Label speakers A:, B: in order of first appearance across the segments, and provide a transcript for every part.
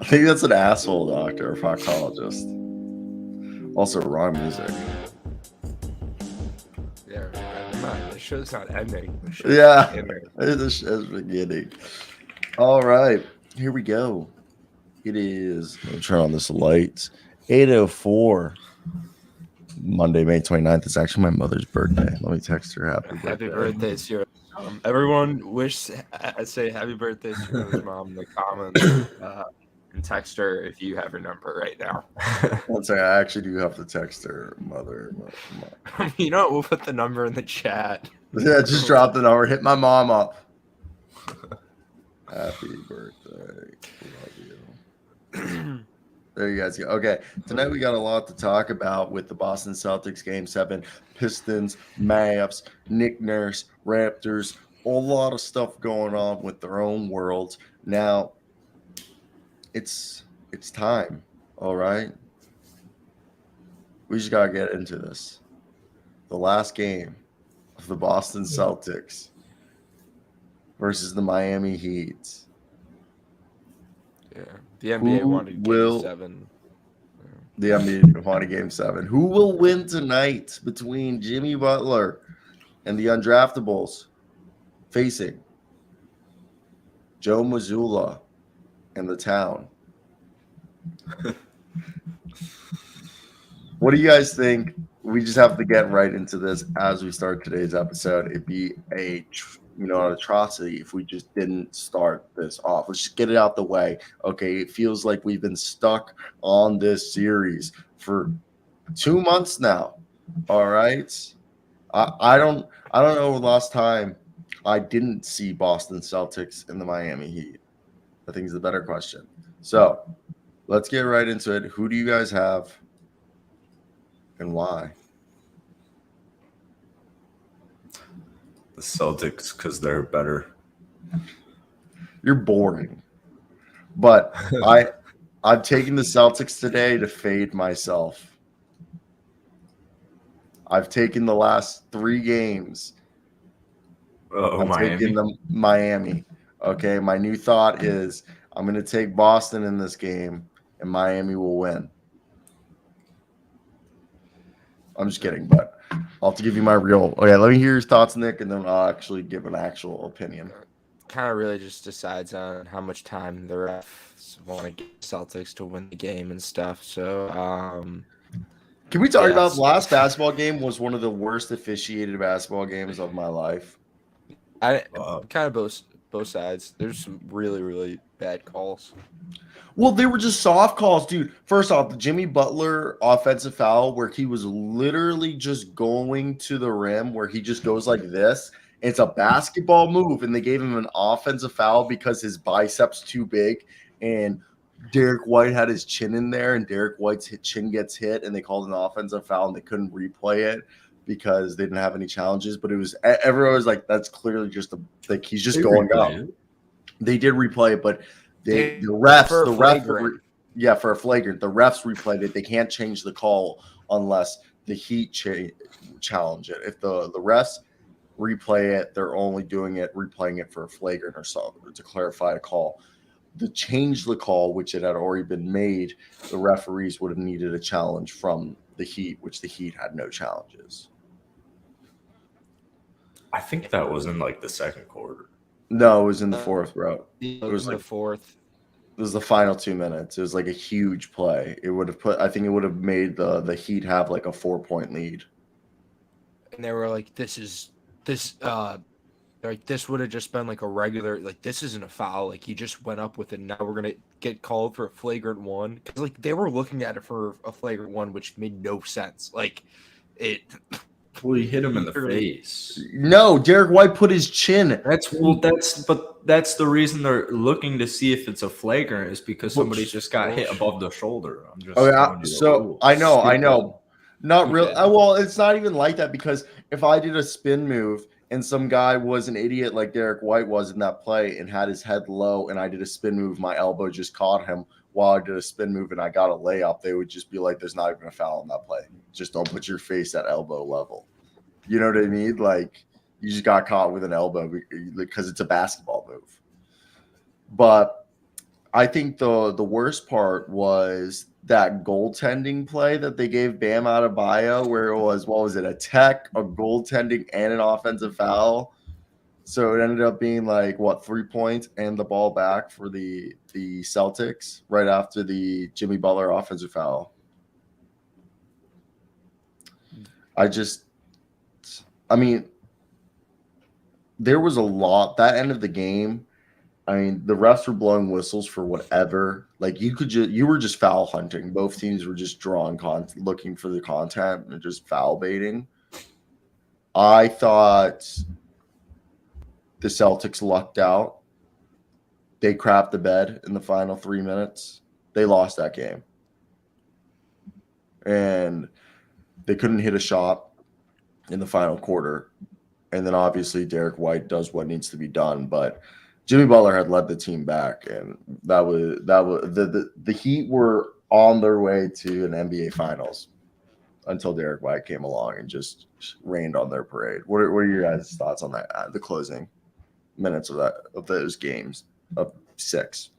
A: I think that's an asshole doctor or proctologist. Also, wrong music.
B: Yeah, come on. The show's not ending.
A: Yeah, the show's beginning. All right, here we go. It is. Let me turn on this light. 8:04. Monday, May 29th. It's actually my mother's birthday. Let me text her
B: Happy birthday, Cyro. Everyone say happy birthday to Cyro's mom in the comments and text her if you have her number right now.
A: One second, I actually do have to text her mother.
B: You know what? We'll put the number in the chat.
A: Yeah, just drop the number. Hit my mom up. Happy birthday. Love you. There you guys go. Okay, tonight we got a lot to talk about with the Boston Celtics Game 7, Pistons, Mavs, Nick Nurse, Raptors, a lot of stuff going on with their own worlds. Now, it's time, all right? We just got to get into this. The last game of the Boston Celtics versus the Miami Heat.
B: Yeah, the NBA wanted Game 7.
A: The NBA wanted Game 7. Who will win tonight between Jimmy Butler and the Undraftables facing Joe Mazzulla and the Town? What do you guys think? We just have to get right into this as we start today's episode. It'd be an atrocity if we just didn't start this off. Let's just get it out the way. Okay, it feels like we've been stuck on this series for 2 months now. All right. I don't know the last time I didn't see Boston Celtics and the Miami Heat. I think is the better question. So let's get right into it. Who do you guys have and why?
C: The Celtics, because they're better.
A: You're boring. But I've taken the Celtics today to fade myself. I've taken the last 3 games. Taking them Miami. Okay, my new thought is I'm going to take Boston in this game, and Miami will win. I'm just kidding, but I'll have to give you my real. Okay, let me hear your thoughts, Nick, and then I'll actually give an actual opinion.
B: Kind of really just decides on how much time the refs want to get Celtics to win the game and stuff. So,
A: can we talk about the last basketball game was one of the worst officiated basketball games of my life?
B: Kind of both sides. There's some really, really bad calls.
A: Well, they were just soft calls, dude. First off, the Jimmy Butler offensive foul where he was literally just going to the rim where he just goes like this. It's a basketball move, and they gave him an offensive foul because his biceps too big, and Derek White had his chin in there, and Derek White's chin gets hit, and they called an offensive foul, and they couldn't replay it because they didn't have any challenges. But it was everyone was like, "That's clearly just he's just going up." They did replay it, but for a flagrant. The refs replayed it. They can't change the call unless the Heat challenge it. If the refs replay it, they're only replaying it for a flagrant or something to clarify a call. To change the call, which it had already been made, the referees would have needed a challenge from the Heat, which the Heat had no challenges.
C: I think that was in like the second quarter.
A: No, it was in the fourth, bro.
B: It was like the fourth.
A: It was the final 2 minutes. It was like a huge play. It would have I think it would have made the Heat have like a 4-point lead.
B: And they were like, this would have just been like a regular, like, this isn't a foul. Like, he just went up with it. Now we're going to get called for a flagrant one. Because, like, they were looking at it for a flagrant one, which made no sense. Like, it.
C: Well, he hit him in the face.
A: No, Derek White put his chin.
C: That's the reason they're looking to see if it's a flagrant is because somebody just got hit above the shoulder. I'm just
A: I know. Not really. Well, it's not even like that because if I did a spin move and some guy was an idiot like Derek White was in that play and had his head low and I did a spin move, my elbow just caught him while I did a spin move and I got a layup, they would just be like, there's not even a foul on that play. Just don't put your face at elbow level. You know what I mean? Like, you just got caught with an elbow because it's a basketball move. But I think the worst part was that goaltending play that they gave Bam Adebayo, where it was, what was it, a tech, a goaltending, and an offensive foul. So it ended up being like, 3 points and the ball back for the Celtics right after the Jimmy Butler offensive foul. I mean, there was a lot that end of the game. I mean, the refs were blowing whistles for whatever. Like you were just foul hunting. Both teams were just looking for the content and just foul baiting. I thought the Celtics lucked out. They crapped the bed in the final 3 minutes. They lost that game. And they couldn't hit a shot in the final quarter. And then obviously Derek White does what needs to be done. But Jimmy Butler had led the team back, and that was the Heat were on their way to an NBA Finals until Derek White came along and just rained on their parade. What are your guys' thoughts on that? The closing minutes of those games of 6.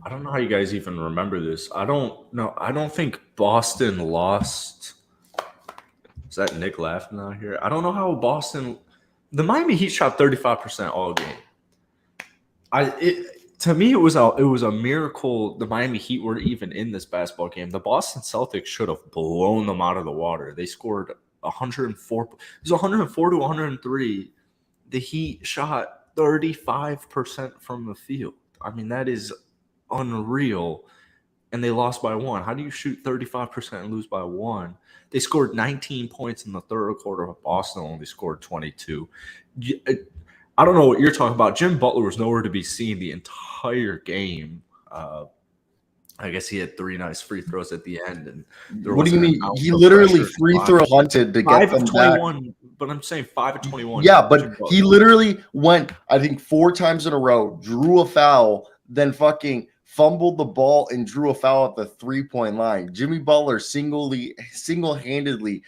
C: I don't know how you guys even remember this. I don't know. I don't think Boston lost. Is that Nick laughing out here? I don't know how Boston. The Miami Heat shot 35% all game. To me, it was a miracle the Miami Heat were even in this basketball game. The Boston Celtics should have blown them out of the water. They scored 104. It was 104 to 103. The Heat shot 35% from the field. I mean, that is unreal. And they lost by 1. How do you shoot 35% and lose by 1? They scored 19 points in the third quarter, but Boston only scored 22. I don't know what you're talking about. Jim Butler was nowhere to be seen the entire game. I guess he had 3 nice free throws at the end. And
A: what do you mean? He literally free throw hunted to get them
C: 21,
A: back.
C: But I'm saying 5 of 21.
A: Yeah, but he literally went, I think, 4 times in a row, drew a foul, then fucking fumbled the ball and drew a foul at the 3-point line. Jimmy Butler single-handedly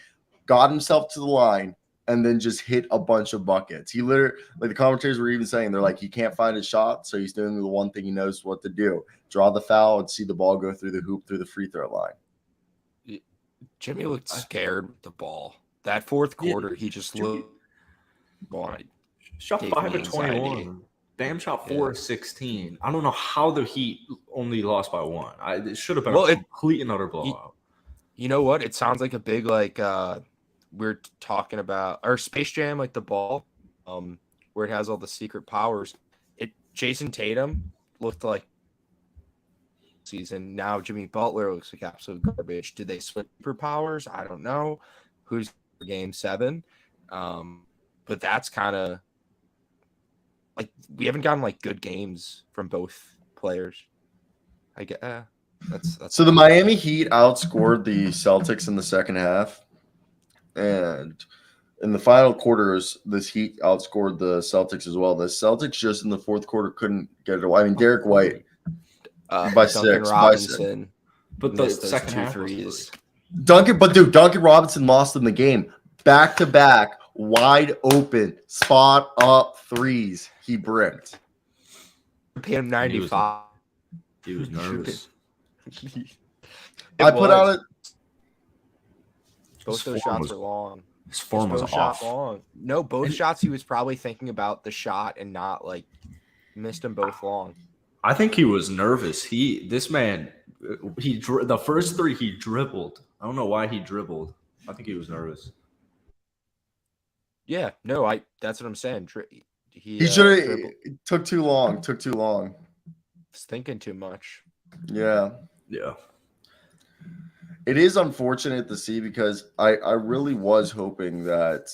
A: got himself to the line and then just hit a bunch of buckets. He literally, like the commentators were even saying, they're like, he can't find his shot, so he's doing the one thing he knows what to do: draw the foul and see the ball go through the hoop through the free throw line.
B: Jimmy looked scared with the ball. That fourth quarter, he just looked.
C: Shot 5 of 21. Bam shot 4 of 16. I don't know how the Heat only lost by 1. It should have been a complete and utter blowout.
B: You know what? It sounds like a big we're talking about or Space Jam, like the ball, where it has all the secret powers. Jason Tatum looked like season. Now Jimmy Butler looks like absolute garbage. Did they switch superpowers? I don't know. Who's for Game 7? But that's kind of. Like, we haven't gotten like good games from both players. I get that's
A: so the Miami Heat outscored the Celtics in the second half, and in the final quarters, this Heat outscored the Celtics as well. The Celtics just in the fourth quarter couldn't get it away. I mean, Derek White by
B: Duncan
A: 6,
B: Robinson,
C: but the second half
B: threes.
A: Duncan Robinson lost in the game back to back. Wide open, spot up threes. He bricked.
B: Paid him 95.
C: He was nervous.
A: I put out
B: both those shots were long.
C: His form was off.
B: Long. No, both shots he was probably thinking about the shot and not like missed them both long.
C: I think he was nervous. The first 3 he dribbled. I don't know why he dribbled. I think he was nervous.
B: Yeah, no, that's what I'm saying.
A: He should have took too long.
B: Was thinking too much.
A: Yeah.
C: Yeah.
A: It is unfortunate to see because I really was hoping that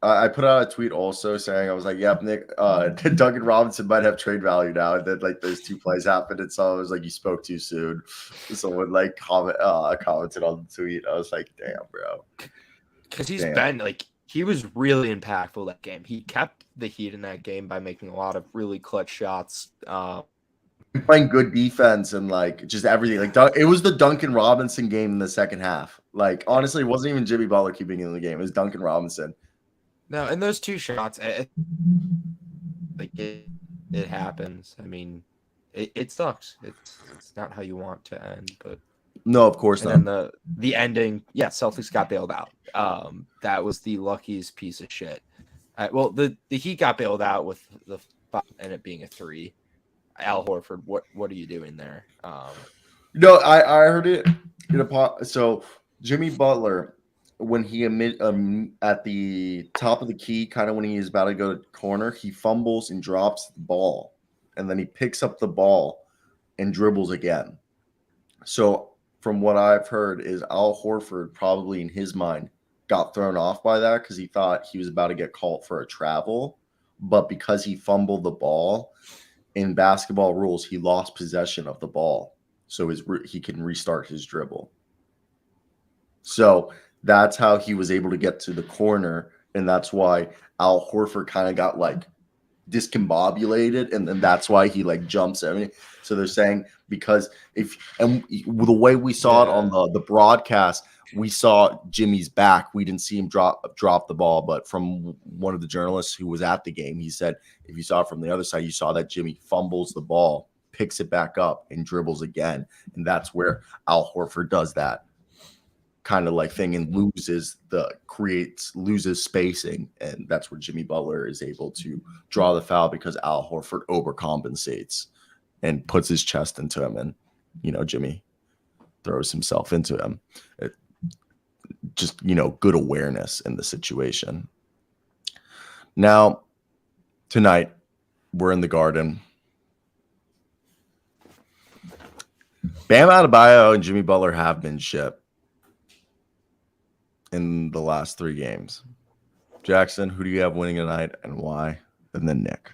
A: I put out a tweet also saying, I was like, yep, Nick, Duncan Robinson might have trade value now. And then like those 2 plays happened. And so I was like, you spoke too soon. Someone like commented on the tweet. I was like, damn, bro.
B: Because he's been like, he was really impactful that game. He kept the Heat in that game by making a lot of really clutch shots.
A: Playing good defense and like just everything. Like it was the Duncan Robinson game in the second half. Like honestly, it wasn't even Jimmy Butler keeping in the game. It was Duncan Robinson.
B: No, and those 2 shots, it happens. I mean, it sucks. It's not how you want to end, but
A: No, of course
B: and
A: not.
B: then the ending, yeah, Celtics got bailed out. That was the luckiest piece of shit. Well, the Heat got bailed out with the and it being a 3. Al Horford, what are you doing there?
A: No, I heard it in so Jimmy Butler, when he at the top of the key, kind of when he is about to go to corner, he fumbles and drops the ball, and then he picks up the ball and dribbles again. So from what I've heard is Al Horford probably in his mind got thrown off by that because he thought he was about to get called for a travel, but because he fumbled the ball in basketball rules, he lost possession of the ball, so he can restart his dribble. So that's how he was able to get to the corner, and that's why Al Horford kind of got like discombobulated, and then that's why he like jumps everything. So they're saying because the way we saw it on the broadcast, we saw Jimmy's back. We didn't see him drop the ball, but from one of the journalists who was at the game, he said if you saw it from the other side, you saw that Jimmy fumbles the ball, picks it back up, and dribbles again, and that's where Al Horford does that kind of like thing and loses spacing, and that's where Jimmy Butler is able to draw the foul because Al Horford overcompensates and puts his chest into him, and Jimmy throws himself into him. Just good awareness in the situation. Now tonight we're in the Garden. Bam Adebayo and Jimmy Butler have been shipped in the last 3 games. Jackson, who do you have winning tonight and why? And then Nick.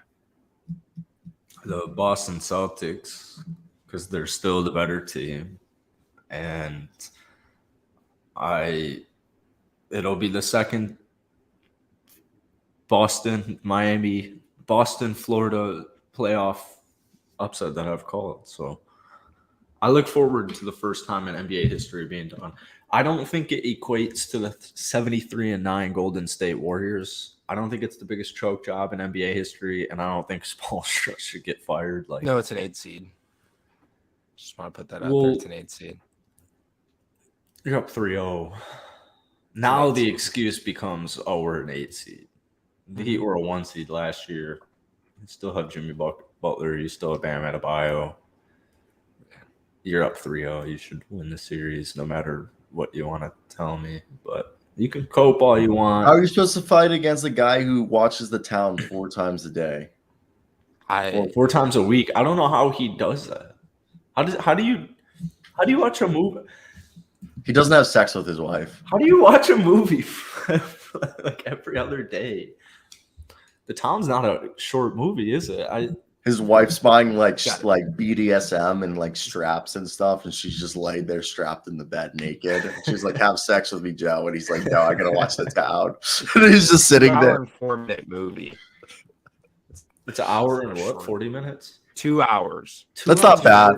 C: The Boston Celtics, because they're still the better team. And it'll be the second Boston, Florida playoff upset that I've called. So I look forward to the first time in NBA history being done. I don't think it equates to the 73-9 Golden State Warriors. I don't think it's the biggest choke job in NBA history, and I don't think Spoelstra should get fired.
B: No, it's an 8 seed. Just want to put that out there. It's an 8 seed.
C: You're up 3-0. Now the excuse becomes, we're an 8 seed. The Heat were a 1 seed last year. You still have Jimmy Butler. You still have Bam Adebayo. You're up 3-0. You should win the series no matter what you want to tell me. But you can cope all you want.
A: How are you supposed to fight against a guy who watches the town 4 times a day?
C: 4 times a week. I don't know how he does that. How do you watch a movie?
A: He doesn't have sex with his wife.
C: How do you watch a movie like every other day? The Town's not a short movie, is it?
A: His wife's buying like BDSM and like straps and stuff, and she's just laid there strapped in the bed naked. And she's like, "Have sex with me, Joe," and he's like, "No, I gotta watch the Town." And he's just sitting there.
B: 4-minute movie.
C: It's an hour and what? 40 minutes?
B: 2 hours.
A: That's not bad.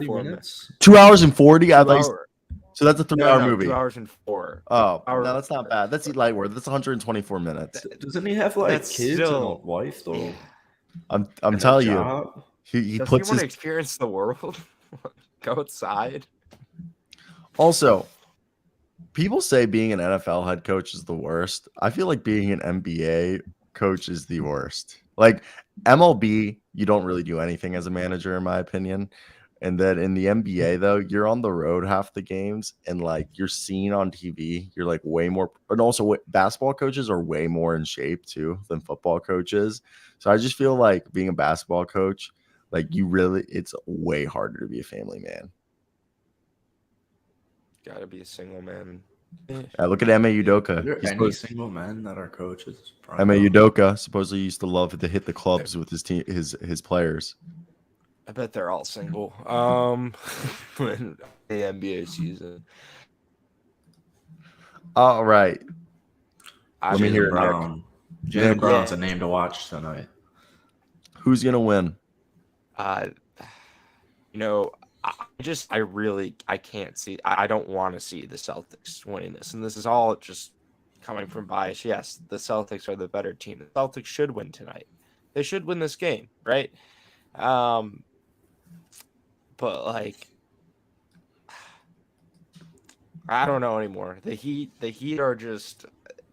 A: 2 hours and 40. I thought. So that's a 3-hour movie.
B: 2 hours and 4.
A: Oh, no, that's not bad. That's light work. That's 124 minutes.
C: Doesn't he have kids and a wife though?
B: Yeah.
A: I'm telling you, he puts
B: want to experience the world. Go outside.
A: Also, people say being an NFL head coach is the worst. I feel like being an NBA coach is the worst. Like MLB, you don't really do anything as a manager, in my opinion. And then in the NBA, though, you're on the road half the games, and like you're seen on TV. You're like way more, and also basketball coaches are way more in shape too than football coaches. So I just feel like being a basketball coach, like it's way harder to be a family man.
B: Got to be a single man.
A: Look at Ime Udoka.
C: Any single men that are coaches.
A: Ime Udoka supposlly used to love to hit the clubs with his team, his players.
B: I bet they're all single. In the NBA season.
A: All right.
C: Let me hear Brown. Jaylen Brown's a name to watch tonight.
A: Who's gonna win?
B: I can't see. I don't want to see the Celtics winning this, and this is all just coming from bias. Yes, the Celtics are the better team. The Celtics should win tonight. They should win this game, right? But like, I don't know anymore. The Heat are just,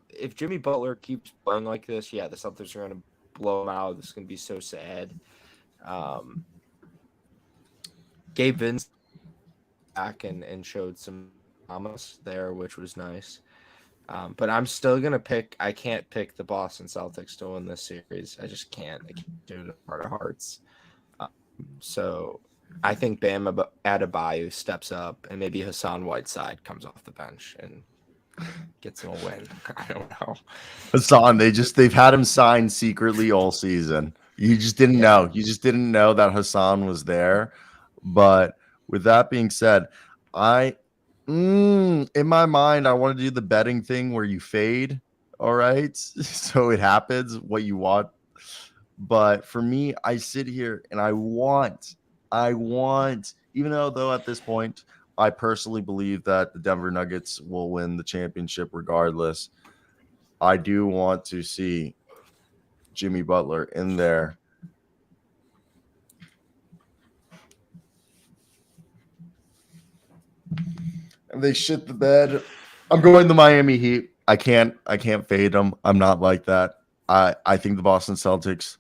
B: if Jimmy Butler keeps playing like this, yeah, the Celtics are gonna blow him out. This is gonna be so sad. Gabe Vince back and showed some promise there, which was nice. But I'm still gonna pick. I can't pick the Boston Celtics to win this series. I just can't. I can't do it in heart of hearts. So I think Bam Adebayo steps up, and maybe Hassan Whiteside comes off the bench and gets him a win. I don't know.
A: Hassan, they've had him signed secretly all season. You just didn't know. You just didn't know that Hassan was there. But with that being said, in my mind, I want to do the betting thing where you fade. All right. So it happens what you want. But for me, I sit here and I want, even though at this point, I personally believe that the Denver Nuggets will win the championship regardless. I do want to see Jimmy Butler in there. And they shit the bed. I'm going the Miami Heat. I can't fade them. I'm not like that. I think the Boston Celtics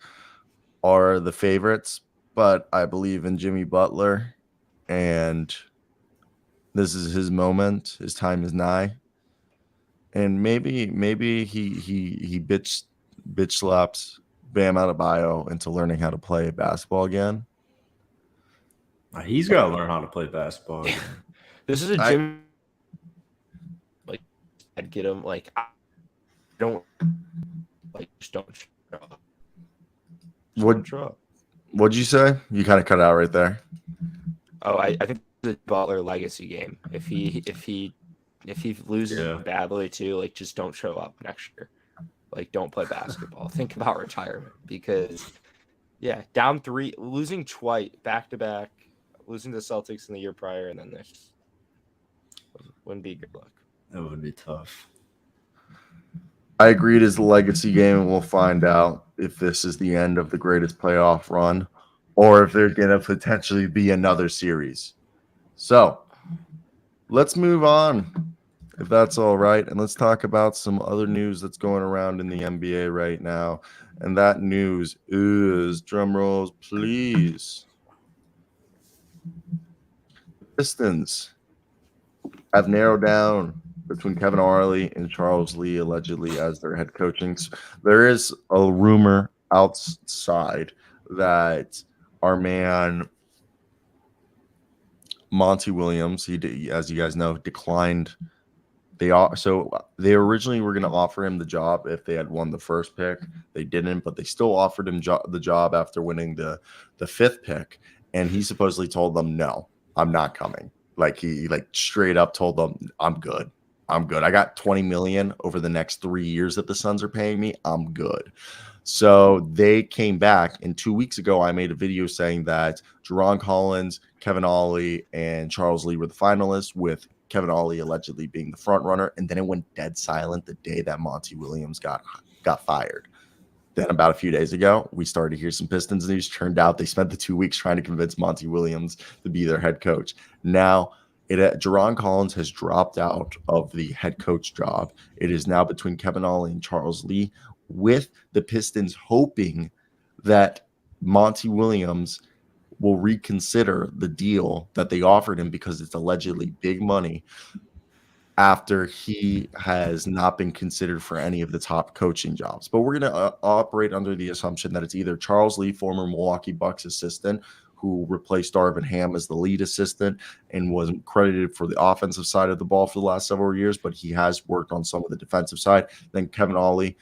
A: are the favorites, but I believe in Jimmy Butler, and this is his moment. His time is nigh. And maybe he bitch slaps Bam Adebayo into learning how to play basketball again.
C: He's got to learn how to play basketball again.
B: This is a Jimmy. Like, I'd get him. Like, I don't. Like, just don't show up.
A: What'd you say? You kind of cut out right there.
B: Oh, I think the Butler legacy game. If he loses badly too, like, just don't show up next year. Like, don't play basketball. Think about retirement, because down 3, losing twice back to back, losing to the Celtics in the year prior, and then this wouldn't be good luck.
C: That would be tough.
A: I agree it is the legacy game, and we'll find out if this is the end of the greatest playoff run or if there's going to potentially be another series. So let's move on, if that's all right, and let's talk about some other news that's going around in the NBA right now. And that news is, drum rolls, please. The Pistons have narrowed down between Kevin Ollie and Charles Lee, allegedly, as their head coaching. There is a rumor outside that our man Monty Williams, he, as you guys know, declined. They originally were going to offer him the job if they had won the first pick. They didn't, but they still offered him the job after winning the 5th pick. And he supposedly told them, "No, I'm not coming." Like, he straight up told them, "I'm good. I got $20 million over the next 3 years that the Suns are paying me. I'm good." So they came back, and 2 weeks ago, I made a video saying that Jerron Collins, Kevin Ollie, and Charles Lee were the finalists, with Kevin Ollie allegedly being the front runner. And then it went dead silent the day that Monty Williams got fired. Then about a few days ago, we started to hear some Pistons news. Turned out they spent the 2 weeks trying to convince Monty Williams to be their head coach. Now, Jerron Collins has dropped out of the head coach job. It is now between Kevin Ollie and Charles Lee, with the Pistons hoping that Monty Williams will reconsider the deal that they offered him, because it's allegedly big money, after he has not been considered for any of the top coaching jobs. But we're going to operate under the assumption that it's either Charles Lee, former Milwaukee Bucks assistant, who replaced Darvin Ham as the lead assistant and wasn't credited for the offensive side of the ball for the last several years, but he has worked on some of the defensive side. Then Kevin Ollie,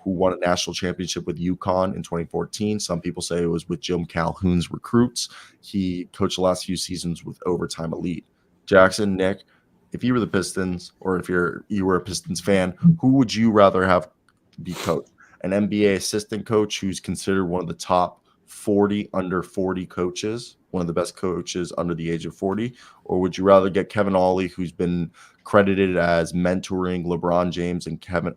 A: who won a national championship with UConn in 2014. Some people say it was with Jim Calhoun's recruits. He coached the last few seasons with Overtime Elite. Jackson, Nick, if you were the Pistons, or if you were a Pistons fan, who would you rather have be coach? An NBA assistant coach who's considered one of the top 40 under 40 coaches, one of the best coaches under the age of 40, or would you rather get Kevin Ollie, who's been credited as mentoring LeBron James and Kevin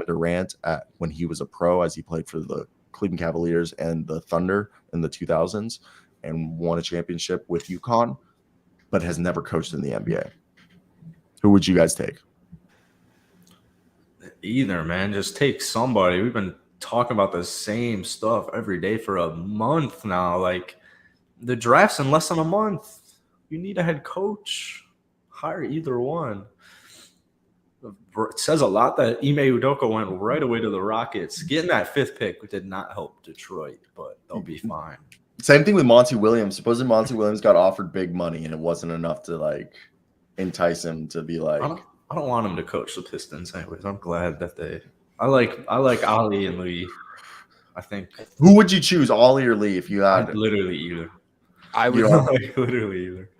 A: Durant when he was a pro, as he played for the Cleveland Cavaliers and the Thunder in the 2000s and won a championship with UConn, but has never coached in the NBA. Who would you guys take?
C: Either, man. Just take somebody. We've been talking about the same stuff every day for a month now. Like, the draft's in less than a month. You need a head coach. Hire either one. It says a lot that Ime Udoka went right away to the Rockets. Getting that 5th pick did not help Detroit, but they'll be fine.
A: Same thing with Monty Williams. Supposedly Monty Williams got offered big money, and it wasn't enough to like entice him to be like.
C: I don't want him to coach the Pistons, anyways. I'm glad that they. I like Ali and Lee. I think.
A: Who would you choose, Ollie or Lee, if you had
C: literally either?
B: I would
C: literally either.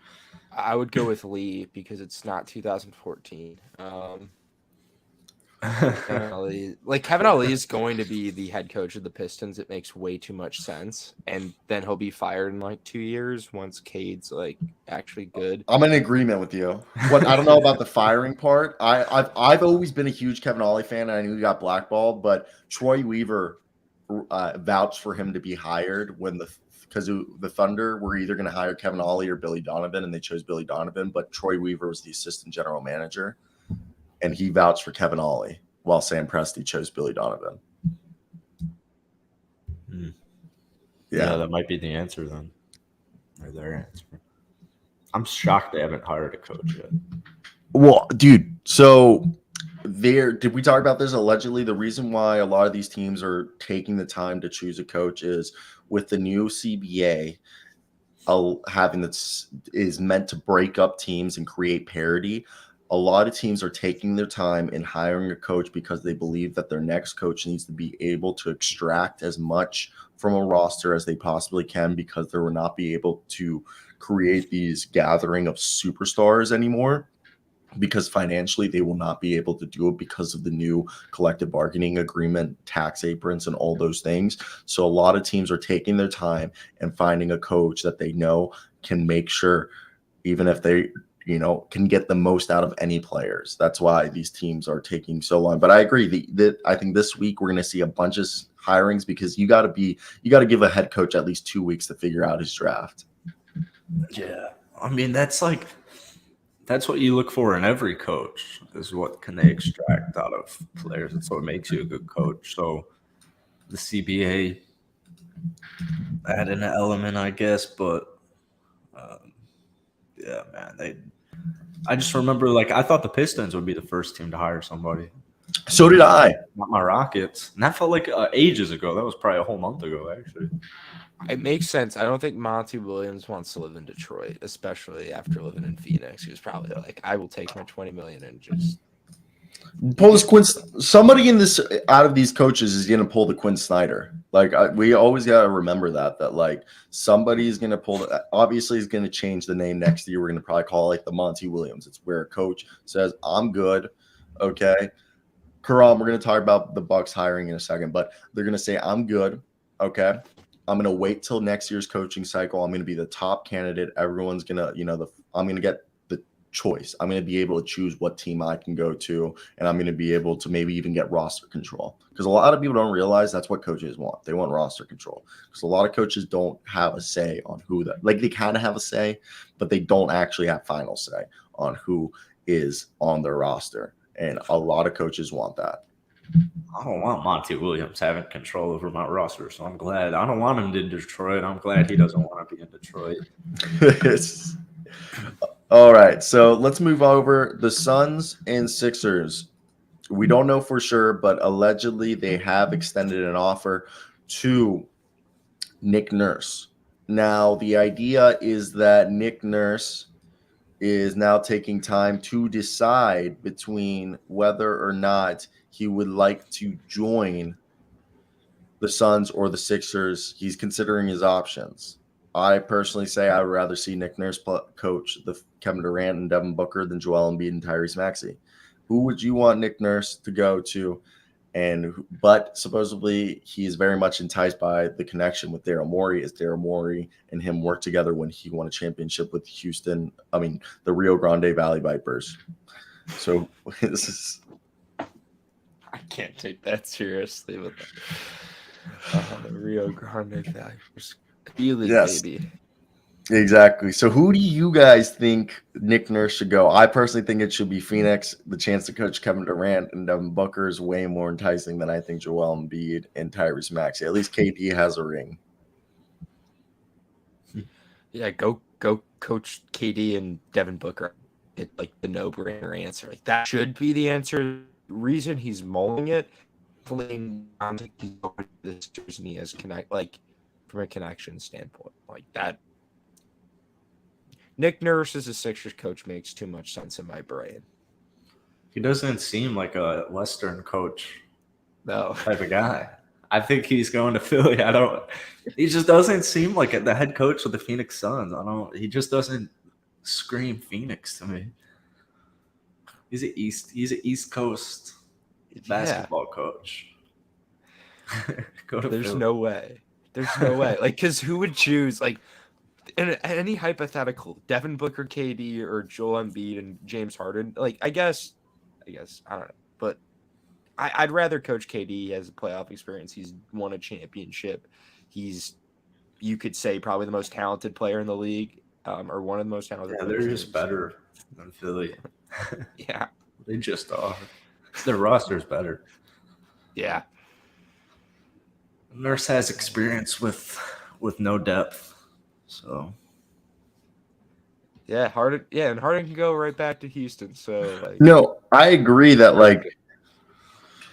B: I would go with Lee because it's not 2014. Kevin Ali is going to be the head coach of the Pistons. It makes way too much sense, and then he'll be fired in like 2 years once Cade's like actually good.
A: I'm in agreement with you. What I don't know about the firing part. I've always been a huge Kevin Ollie fan, and I knew he got blackballed, but Troy Weaver vouched for him to be hired because the Thunder were either going to hire Kevin Ollie or Billy Donovan, and they chose Billy Donovan, but Troy Weaver was the assistant general manager. And he vouched for Kevin Ollie while Sam Presti chose Billy Donovan.
C: Yeah, that might be the answer then. Or their answer. I'm shocked they haven't hired a coach yet.
A: Well, dude, so did we talk about this? Allegedly, the reason why a lot of these teams are taking the time to choose a coach is with the new CBA having this is meant to break up teams and create parity. A lot of teams are taking their time in hiring a coach because they believe that their next coach needs to be able to extract as much from a roster as they possibly can, because they will not be able to create these gathering of superstars anymore, because financially they will not be able to do it because of the new collective bargaining agreement, tax aprons, and all those things. So a lot of teams are taking their time and finding a coach that they know can make sure, even if they can get the most out of any players. That's why these teams are taking so long. But I agree that I think this week we're going to see a bunch of hirings, because you got to give a head coach at least 2 weeks to figure out his draft.
C: Yeah. I mean, that's what you look for in every coach, is what can they extract out of players. That's what makes you a good coach. So the CBA added an element, I guess, but yeah, man, I just remember, I thought the Pistons would be the first team to hire somebody.
A: So did I.
C: Not my Rockets. And that felt like ages ago. That was probably a whole month ago, actually.
B: It makes sense. I don't think Monty Williams wants to live in Detroit, especially after living in Phoenix. He was probably like, I will take my $20 million and just
A: pull this Quinn. Somebody out of these coaches is going to pull the Quinn Snyder. We always got to remember that somebody's going to pull it. Obviously, he's going to change the name next year. We're going to probably call it the Monty Williams. It's where a coach says, I'm good. Okay. Karam, we're going to talk about the Bucks hiring in a second, but they're going to say, I'm good. Okay. I'm going to wait till next year's coaching cycle. I'm going to be the top candidate. Everyone's going to, I'm going to get the choice. I'm going to be able to choose what team I can go to, and I'm going to be able to maybe even get roster control. Because a lot of people don't realize that's what coaches want. They want roster control. Because a lot of coaches don't have a say on who they kind of have a say, but they don't actually have final say on who is on their roster. And a lot of coaches want that.
C: I don't want Monty Williams having control over my roster, so I'm glad. I don't want him in Detroit. I'm glad he doesn't want to be in Detroit.
A: All right, so let's move over. The Suns and Sixers. We don't know for sure, but allegedly they have extended an offer to Nick Nurse. Now, the idea is that Nick Nurse is now taking time to decide between whether or not he would like to join the Suns or the Sixers. He's considering his options. I personally say I would rather see Nick Nurse coach the Kevin Durant and Devin Booker than Joel Embiid and Tyrese Maxey. Who would you want Nick Nurse to go to? But supposedly he is very much enticed by the connection with Daryl Morey, as Daryl Morey and him worked together when he won a championship with the Rio Grande Valley Vipers. So this is...
B: I can't take that seriously with the Rio Grande Vipers. Feel it,
A: Yes.
B: baby.
A: Exactly. So who do you guys think Nick Nurse should go? I personally think it should be Phoenix. The chance to coach Kevin Durant and Devin Booker is way more enticing than I think Joel Embiid and Tyrese Maxey. At least KD has a ring.
B: Yeah, go coach KD and Devin Booker. It's like the no-brainer answer. Like that should be the answer. Reason he's mulling it, playing this jersey as connect like from a connection standpoint. Like that. Nick Nurse as a Sixers coach makes too much sense in my brain.
C: He doesn't seem like a Western coach
B: No.
C: type of guy. I think he's going to Philly. He just doesn't seem like the head coach of the Phoenix Suns. He just doesn't scream Phoenix to me. He's an East Coast basketball coach.
B: There's
C: Philly.
B: no way. There's no way. Like, because who would choose, like, in any hypothetical, Devin Booker, KD, or Joel Embiid and James Harden? Like, I guess, I don't know. But I'd rather coach KD. He has a playoff experience. He's won a championship. He's, you could say, probably the most talented player in the league, or one of the most talented
C: Yeah,
B: players.
C: they're just better than Philly.
B: Yeah.
C: They just are. Their roster's better.
B: Yeah.
C: Nurse has experience with no depth. So
B: Yeah, Harden. Yeah, and Harden can go right back to Houston. So like,
A: No, I agree that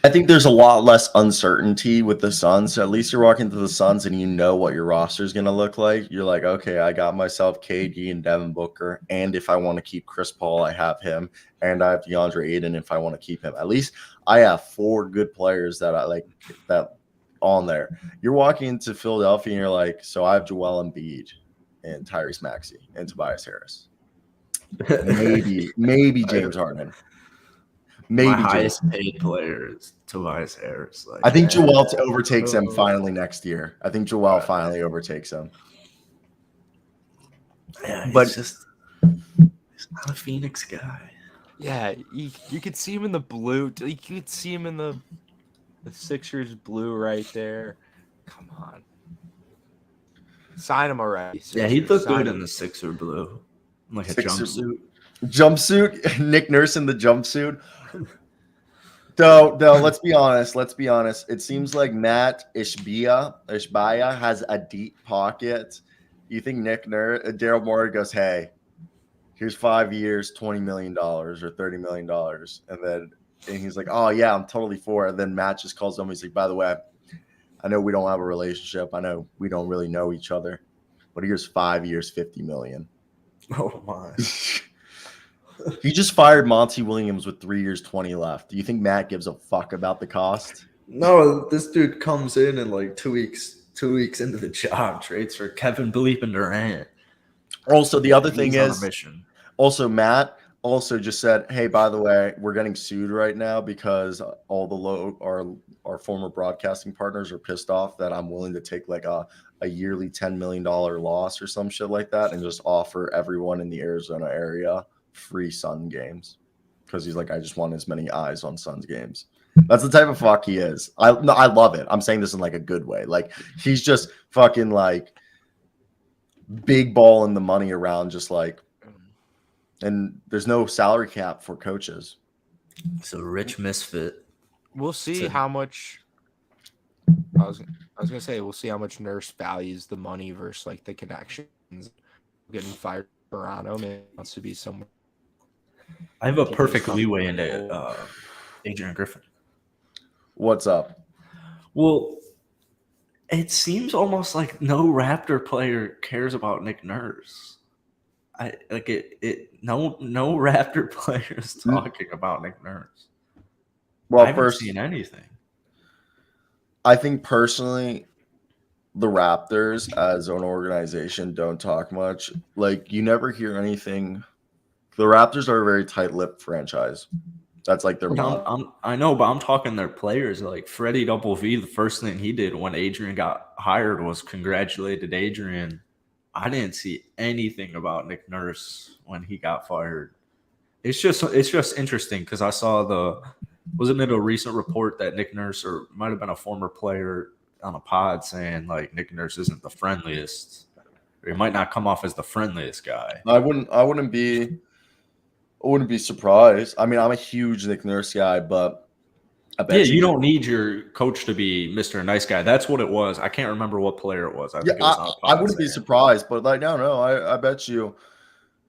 A: I think there's a lot less uncertainty with the Suns. So at least you're walking to the Suns and you know what your roster is going to look like. You're like, okay, I got myself KD and Devin Booker, and if I want to keep Chris Paul, I have him, and I have DeAndre Ayton if I want to keep him. At least I have 4 good players that I like that on there. You're walking into Philadelphia and you're like, so I have Joel Embiid and Tyrese Maxey and Tobias Harris. Maybe James Harden.
C: my highest paid player is Tobias Harris. Like,
A: I think Joel overtakes him finally next year. I think Joel finally overtakes him.
C: Yeah,
A: but
C: he's not a Phoenix guy.
B: yeah, you could see him in the blue. You could see him in the Sixers blue right there. Come on, sign him already. Sixers.
C: Yeah, he looked good in the Sixer blue, like a jumpsuit.
A: Jumpsuit, Nick Nurse in the jumpsuit. Though, let's be honest. It seems like Matt Ishbia has a deep pocket. You think Nick Nurse, Daryl Morey goes, hey, here's 5 years, $20 million or $30 million. And he's like, oh, yeah, I'm totally for it. And then Matt just calls him. He's like, by the way, I know we don't have a relationship. I know we don't really know each other. But here's 5 years, $50 million.
C: Oh, my.
A: He just fired Monty Williams with 3 years, 20 left. Do you think Matt gives a fuck about the cost?
C: No, this dude comes in and like 2 weeks into the job, trades for Kevin Bleepin Durant.
A: Also, the other thing is, Matt also just said, hey, by the way, we're getting sued right now because all the our former broadcasting partners are pissed off that I'm willing to take like a yearly $10 million loss or some shit like that and just offer everyone in the Arizona area free Sun games, because he's like, I just want as many eyes on Suns games. That's the type of fuck he is. I love it. I'm saying this in like a good way. Like, he's just fucking like big ball in the money around, just like, and there's no salary cap for coaches.
C: It's a rich misfit.
B: We'll see how much. I was gonna say we'll see how much Nurse values the money versus like the connections. Getting fired from Toronto, maybe wants to be somewhere.
C: I have a perfect leeway into Adrian Griffin.
A: What's up?
C: Well, it seems almost like no Raptor player cares about Nick Nurse. No Raptor players talking about Nick Nurse.
A: Well,
C: I haven't seen anything.
A: I think personally, the Raptors as an organization don't talk much. Like, you never hear anything. The Raptors are a very tight-lipped franchise. That's like their motto.
C: I know, but I'm talking their players. Like Freddie Double V, the first thing he did when Adrian got hired was congratulated Adrian. I didn't see anything about Nick Nurse when he got fired. It's just interesting because I saw wasn't it a recent report that Nick Nurse, or might have been a former player, on a pod saying like Nick Nurse isn't the friendliest, or he might not come off as the friendliest guy.
A: I wouldn't be surprised. I mean, I'm a huge Nick Nurse guy, but I bet
C: You don't need your coach to be Mr. Nice Guy. That's what it was. I can't remember what player it was. I think it was on a pod
A: I wouldn't be surprised, but like no, I bet you.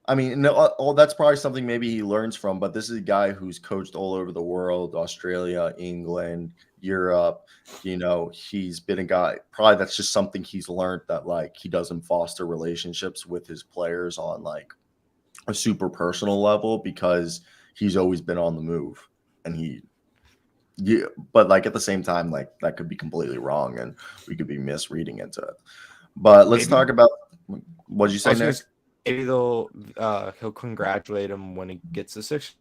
A: I mean, no, that's probably something maybe he learns from, but this is a guy who's coached all over the world, Australia, England, Europe. He's been a guy, probably that's just something he's learned, that like he doesn't foster relationships with his players on like a super personal level because he's always been on the move. And but like at the same time, like that could be completely wrong and we could be misreading into it. But let's talk about, what did you say, Nick?
B: Maybe he'll congratulate him when he gets the 6.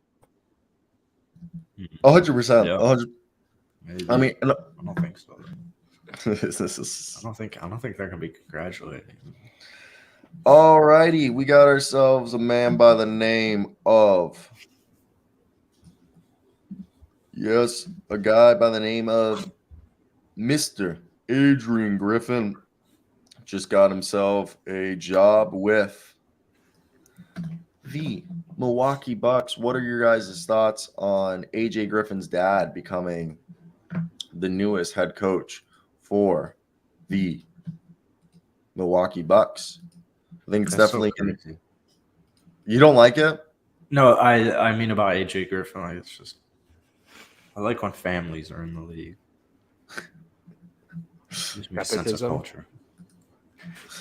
A: 100%. I mean,
C: I don't think so.
A: this
C: I don't think they're gonna be congratulating.
A: All righty, we got ourselves a man by the name of a guy by the name of Mr. Adrian Griffin. Just got himself a job with the Milwaukee Bucks. What are your guys' thoughts on AJ Griffin's dad becoming the newest head coach for the Milwaukee Bucks? I think it's definitely
C: crazy.
A: You don't like it?
C: No, I mean about AJ Griffin. Like, it's just, I like when families are in the league. Gives me a sense of culture.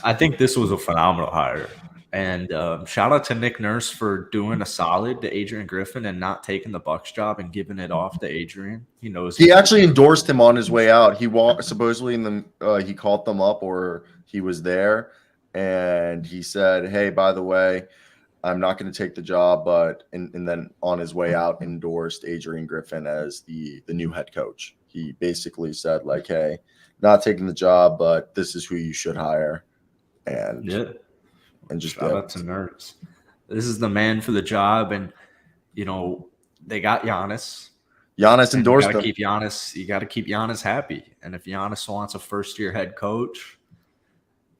C: I think this was a phenomenal hire. And shout out to Nick Nurse for doing a solid to Adrian Griffin and not taking the Bucks job and giving it off to Adrian. He knows
A: he actually endorsed him on his way out. He supposedly he called them up, or he was there, and he said, "Hey, by the way, I'm not going to take the job," but and then on his way out endorsed Adrian Griffin as the new head coach. He basically said like, "Hey, not taking the job, but this is who you should hire." And just
C: shout out to Nerds. This is the man for the job, and they got Giannis.
A: Giannis endorsed him.
C: You got to keep Giannis happy. And if Giannis wants a first-year head coach,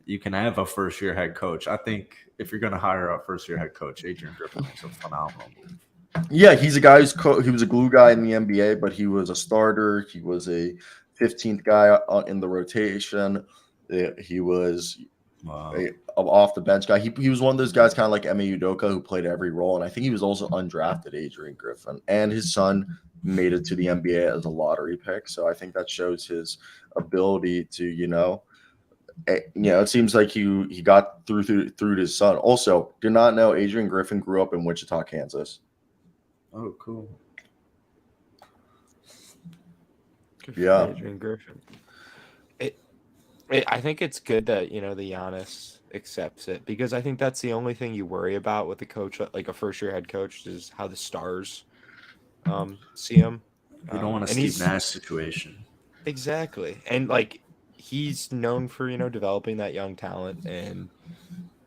C: you can have a first-year head coach. I think if you're going to hire a first-year head coach, Adrian Griffin is a phenomenal move.
A: Yeah, he's a guy he was a glue guy in the NBA, but he was a starter. He was a 15th guy in the rotation. He was an off the bench guy. He was one of those guys kind of like Ime Udoka who played every role, and I think he was also undrafted, Adrian Griffin. And his son made it to the NBA as a lottery pick, so I think that shows his ability to, it seems like he got through to his son. Also, did not know Adrian Griffin grew up in Wichita, Kansas.
C: Oh, cool.
A: Yeah.
B: Adrian Griffin. I think it's good that, the Giannis accepts it, because I think that's the only thing you worry about with the coach, like a first-year head coach, is how the stars see him.
C: You don't want a Steve Nash situation.
B: Exactly. And, like, he's known for, developing that young talent, and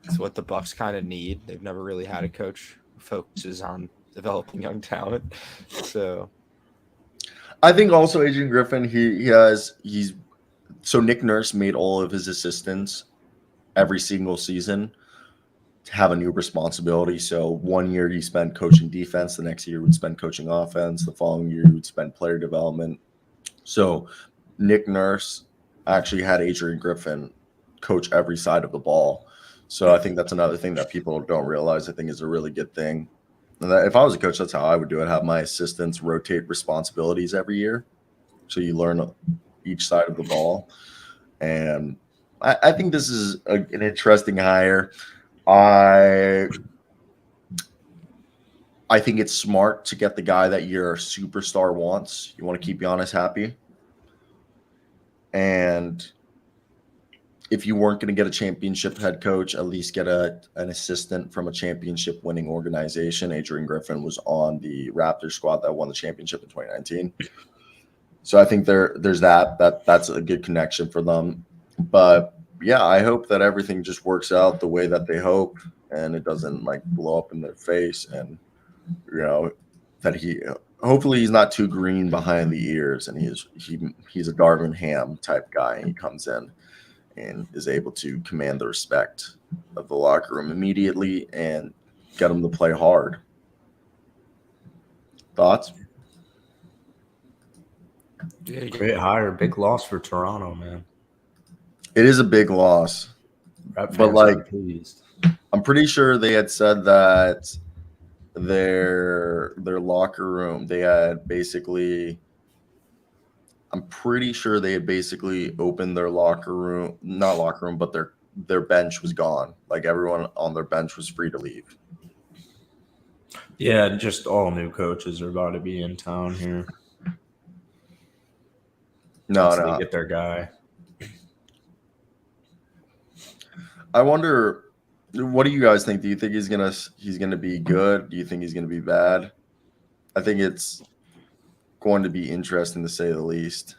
B: it's what the Bucks kind of need. They've never really had a coach who focuses on developing young talent. So
A: I think also Adrian Griffin, so Nick Nurse made all of his assistants every single season to have a new responsibility. So one year he spent coaching defense, the next year he would spend coaching offense, the following year he would spend player development. So Nick Nurse actually had Adrian Griffin coach every side of the ball. So I think that's another thing that people don't realize, I think is a really good thing. And if I was a coach, that's how I would do it. Have my assistants rotate responsibilities every year, so you learn each side of the ball. And I think this is an interesting hire. I think it's smart to get the guy that your superstar wants. You want to keep Giannis happy. And if you weren't going to get a championship head coach, at least get an assistant from a championship winning organization. Adrian Griffin was on the Raptors squad that won the championship in 2019. So I think there's that's a good connection for them. But yeah, I hope that everything just works out the way that they hope, and it doesn't like blow up in their face, and that hopefully he's not too green behind the ears, and he's a Darvin Ham type guy, and he comes in and is able to command the respect of the locker room immediately and get him to play hard. Thoughts?
C: Great hire, big loss for Toronto, man.
A: It is a big loss, but like,
C: pleased.
A: I'm pretty sure they had said that their locker room, they had basically, I'm pretty sure they had basically opened their locker room, not locker room, but their bench was gone. Like everyone on their bench was free to leave.
C: Yeah, just all new coaches are about to be in town here.
A: No,
C: They get their guy.
A: I wonder, what do you guys think? Do you think he's gonna be good? Do you think he's gonna be bad? I think it's going to be interesting to say the least.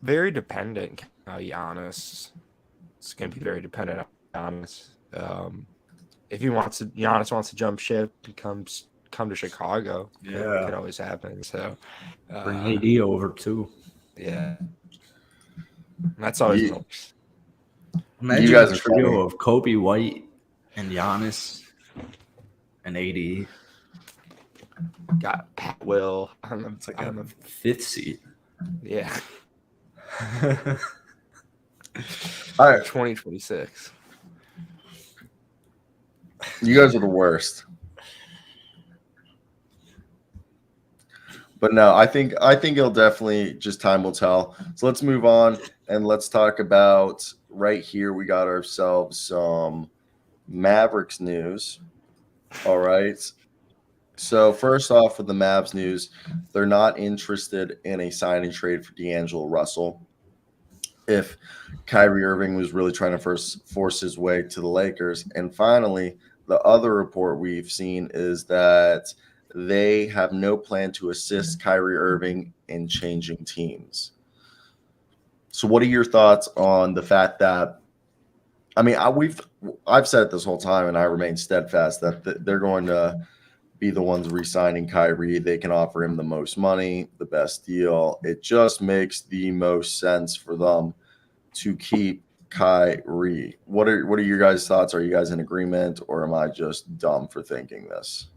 B: Very dependent. Giannis. It's going to be very dependent on Giannis. If Giannis wants to jump ship, come to Chicago.
C: Yeah,
B: it could always happen. So
C: bring AD over too.
B: Yeah, that's always.
C: Imagine
A: you guys
C: a
A: are
C: trio
A: funny.
C: of Kobe White and Giannis and AD.
B: Got Pat Will on the,
C: It's like on the fifth seat.
B: Yeah.
A: All right,
B: 2026.
A: you guys are the worst. But no, I think it'll definitely, just time will tell. So let's move on and let's talk about right here. We got ourselves some Mavericks news. All right. So first off, with the Mavs news, they're not interested in a sign and trade for D'Angelo Russell. If Kyrie Irving was really trying to first force his way to the Lakers. And finally, the other report we've seen is that they have no plan to assist Kyrie Irving in changing teams. So what are your thoughts on the fact that, I mean, I've said it this whole time, and I remain steadfast that they're going to be the ones re-signing Kyrie. They can offer him the most money, the best deal. It just makes the most sense for them to keep Kyrie. What are your guys' thoughts? Are you guys in agreement, or am I just dumb for thinking this?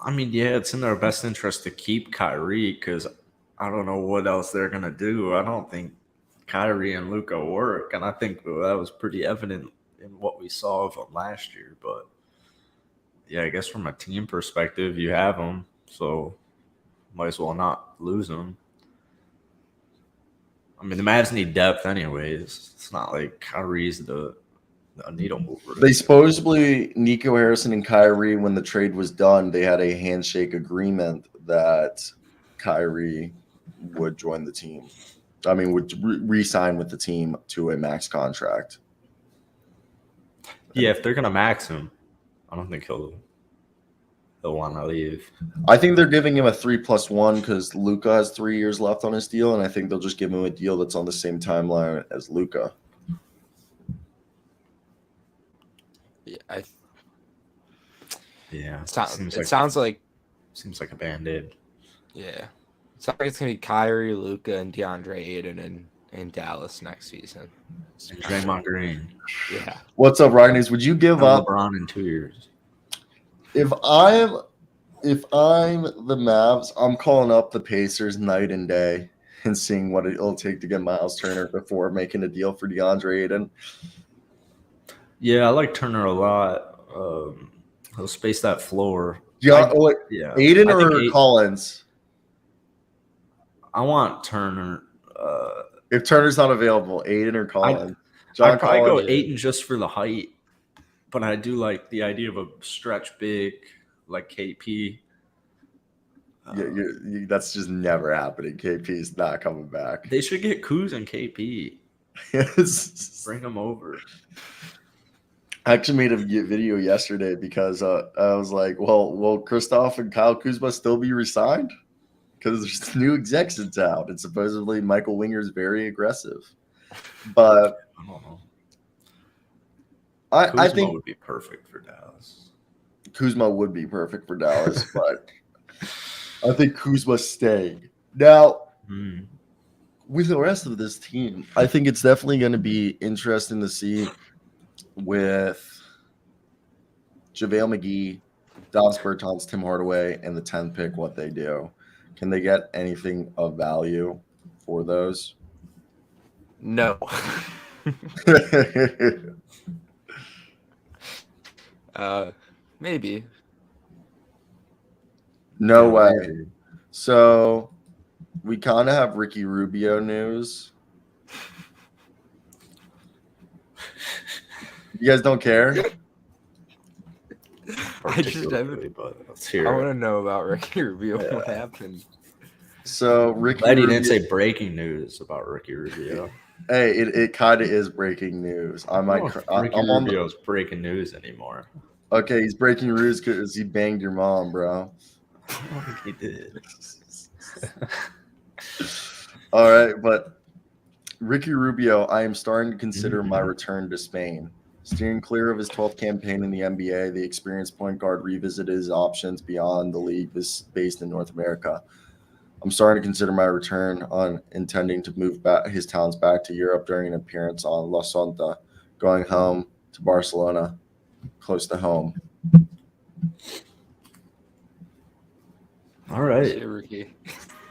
C: I mean, yeah, it's in their best interest to keep Kyrie because I don't know what else they're going to do. I don't think Kyrie and Luka work, and I think that was pretty evident in what we saw of them last year. But, yeah, I guess from a team perspective, you have them, so might as well not lose them. I mean, the Mavs need depth anyways. It's not like Kyrie's the needle mover.
A: They supposedly, Nico Harrison and Kyrie, when the trade was done, they had a handshake agreement that Kyrie would join the team. I mean, would re-sign with the team to a max contract.
C: Yeah, if they're gonna max him, I don't think he'll want to leave.
A: I think they're giving him a 3+1 because Luka has 3 years left on his deal, and I think they'll just give him a deal that's on the same timeline as Luka.
B: Yeah,
C: Yeah,
B: sounds like
C: a band-aid.
B: Yeah, it sounds like it's gonna be Kyrie, Luka, and DeAndre Ayton in Dallas next season.
C: And Draymond Green.
B: Yeah.
A: What's up, Rockneys? Would you give up
C: LeBron in 2 years?
A: If I'm the Mavs, I'm calling up the Pacers night and day and seeing what it'll take to get Miles Turner before making a deal for DeAndre Ayton.
C: Yeah, I like Turner a lot. He'll space that floor.
A: Yeah, Ayton or Collins?
C: I want Turner.
A: If Turner's not available, Ayton or Collins?
C: I'd probably go Ayton just for the height, but I do like the idea of a stretch big like KP.
A: That's just never happening. KP's not coming back.
C: They should get Kuz and KP.
A: Yes.
C: Bring them over.
A: I actually made a video yesterday because I was like, well, will Kristaps and Kyle Kuzma still be re-signed? Because there's new execs in town, and supposedly Michael Winger is very aggressive. But
C: I don't know.
A: I think
C: would be perfect for Dallas.
A: Kuzma would be perfect for Dallas, but I think Kuzma's staying. Now,
C: Hmm.
A: with the rest of this team, I think it's definitely going to be interesting to see with JaVale McGee, Dallas Bertans, Tim Hardaway, and the 10th pick what they do. Can they get anything of value for those?
B: No. Maybe.
A: No
C: Yeah,
A: way.
C: maybe.
A: So we kind of have Ricky Rubio news. You guys don't care?
B: I just
C: Particularly, but let's
B: I
C: hear
B: want
C: it.
B: to know about Ricky Rubio.
C: Yeah.
B: What happened?
A: So Ricky
C: Glad you
A: Rubio,
C: didn't say breaking news about Ricky Rubio.
A: hey, it kind of is breaking news. I
C: I
A: might.
C: don't know if Ricky
A: I'm on the.
C: Rubio's breaking news anymore.
A: Okay, he's breaking news because he banged your mom, bro.
C: I don't think he did.
A: All right, but Ricky Rubio, I am starting to consider my
C: Mhm.
A: return to Spain. Steering clear of his 12th campaign in the NBA, the experienced point guard revisited his options beyond the league based in North America. I'm starting to consider my return on intending to move back his talents back to Europe during an appearance on La Sonta, going home to Barcelona, close to home.
C: All right.
B: Shit, Ricky.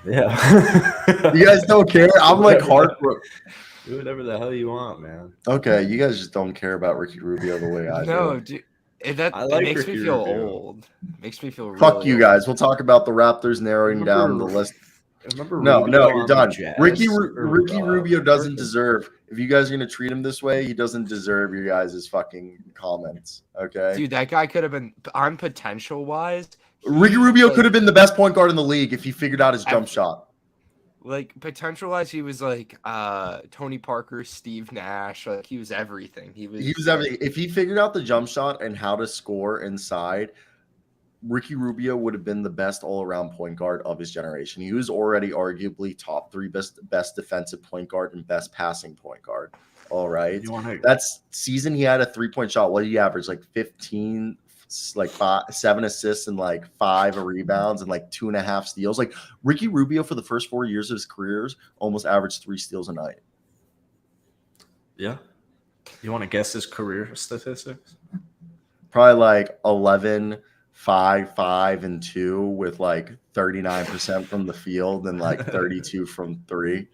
C: Yeah.
A: You guys don't care? I'm like heartbroken.
C: Do whatever the hell you want, man.
A: Okay, you guys just don't care about Ricky Rubio the way I
B: No,
A: do.
B: dude. It
C: I like
B: makes me
C: Ricky
B: feel
C: Rubio.
B: old. Makes me feel
A: Fuck
B: really
A: you
B: old.
A: guys. We'll talk about the Raptors narrowing down the list.
C: Remember
A: No,
C: Rubio
A: you're
C: on
A: done.
C: the Jazz?
A: Ricky
C: Or,
A: Rubio doesn't
C: Griffin?
A: deserve. If you guys are gonna treat him this way, he doesn't deserve your guys' fucking comments. Okay.
B: Dude, that guy could have been on potential wise.
A: Ricky Rubio could have been the best point guard in the league if he figured out his jump shot.
B: Like potential wise, he was like Tony Parker, Steve Nash. Like he was everything. He was
A: everything. If he figured out the jump shot and how to score inside, Ricky Rubio would have been the best all-around point guard of his generation. He was already arguably top 3 best defensive point guard and best passing point guard. All right. That's season he had a 3-point shot. What did he average? Like 15, like 7 assists and like 5 rebounds and like 2.5 steals. Like Ricky Rubio for the first 4 years of his careers almost averaged 3 steals a night.
C: Yeah. You want to guess his career statistics?
A: Probably like 11, 5, 5, and 2 with like 39% from the field and like 32 from 3.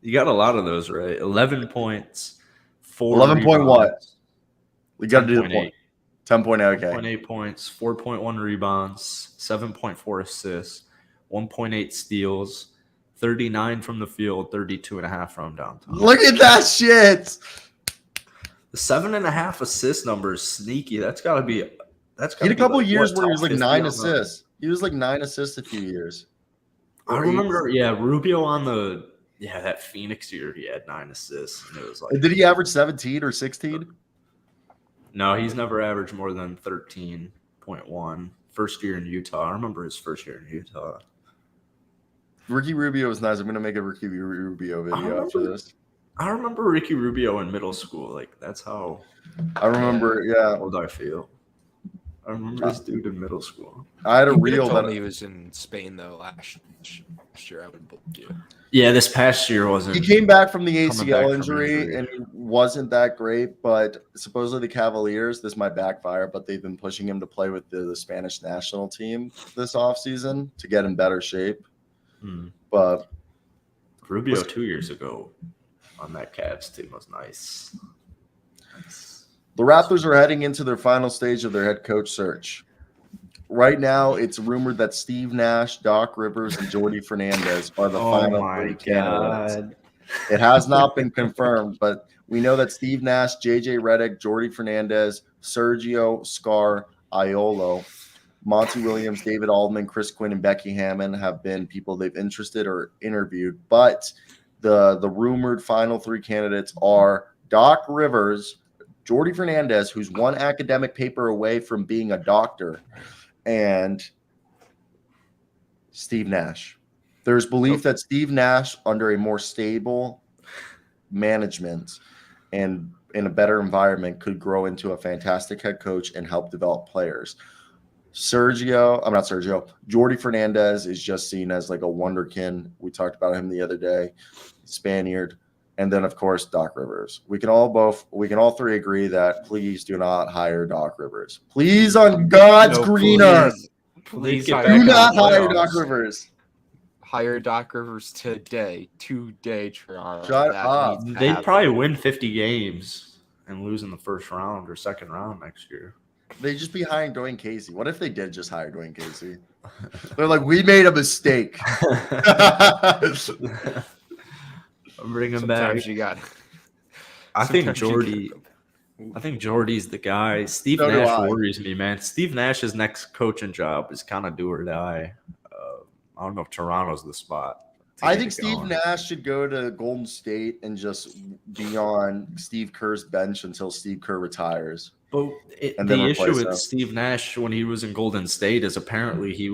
C: You got a lot of those right. 11 points, 4
A: 11 point what?
C: rebounds,
A: We got to do the point. 10.8, okay.
C: 10.8 points, 4.1 rebounds, 7.4 assists, 1.8 steals, 39 from the field, 32.5 from downtown.
A: Look at that shit.
C: The 7.5 assist number is sneaky. That's got to be. That's got
A: He had a couple
C: like,
A: years
C: what,
A: where he was
C: top
A: like
C: 50
A: 9
C: on
A: assists. He was like 9 assists a few years.
C: I remember, Rubio on that Phoenix year, he had 9 assists. And it was like,
A: did he average 17 or 16?
C: No, he's never averaged more than 13.1. First year in Utah. I remember his first year in Utah.
A: Ricky Rubio was nice. I'm gonna make a Ricky Rubio video after this.
C: I remember Ricky Rubio in middle school. Like that's how
A: I remember. Yeah,
C: old I feel. I remember this dude in middle school.
A: I had a
B: You
A: reel
B: told
A: that
B: me he was in Spain though last year. I would believe you.
C: Yeah, this past year wasn't.
A: he came back from the
C: Coming
A: ACL
C: back from
A: injury,
C: injury.
A: and he wasn't that great. But supposedly the Cavaliers, this might backfire, but they've been pushing him to play with the Spanish national team this offseason to get in better shape. But
C: Rubio 2 years ago on that Cavs team was nice.
A: the Raptors are heading into their final stage of their head coach search. Right now, it's rumored that Steve Nash, Doc Rivers, and Jordi Fernandez are the final 3 candidates. It has not been confirmed, but we know that Steve Nash, JJ Redick, Jordi Fernandez, Sergio Scar Aiolo, Monty Williams, David Aldman, Chris Quinn, and Becky Hammond have been people they've interested or interviewed. But the rumored final 3 candidates are Doc Rivers, Jordi Fernandez, who's one academic paper away from being a doctor, and Steve Nash. There's belief that Steve Nash, under a more stable management and in a better environment, could grow into a fantastic head coach and help develop players. Jordy Fernandez is just seen as like a wonderkin. We talked about him the other day, Spaniard. And then, of course, Doc Rivers. We can all three agree that please do not hire Doc Rivers. Please, on God's green earth,
B: Please
C: get
B: hire
A: do not
B: Doc
A: hire
B: Rivers.
A: Doc Rivers.
B: Hire Doc Rivers today, Toronto.
A: Shut
B: That
A: up.
B: needs to
C: They'd
B: happen.
C: probably win 50 games and lose in the first round or second round next year.
A: They just be hiring Dwayne Casey. What if they did just hire Dwayne Casey? They're like, we made a mistake.
C: Bring him back.
B: Sometimes you got.
C: I think
B: sometimes you
C: Jordy's the guy. Steve
A: So do
C: Nash
A: I.
C: worries me, man. Steve Nash's next coaching job is kind of do or die. I don't know if Toronto's the spot. to
A: I
C: get
A: think
C: it
A: Steve
C: going.
A: Nash should go to Golden State and just be on Steve Kerr's bench until Steve Kerr retires.
C: But
A: and then
C: the issue
A: replace
C: with
A: him.
C: Steve Nash when he was in Golden State is apparently he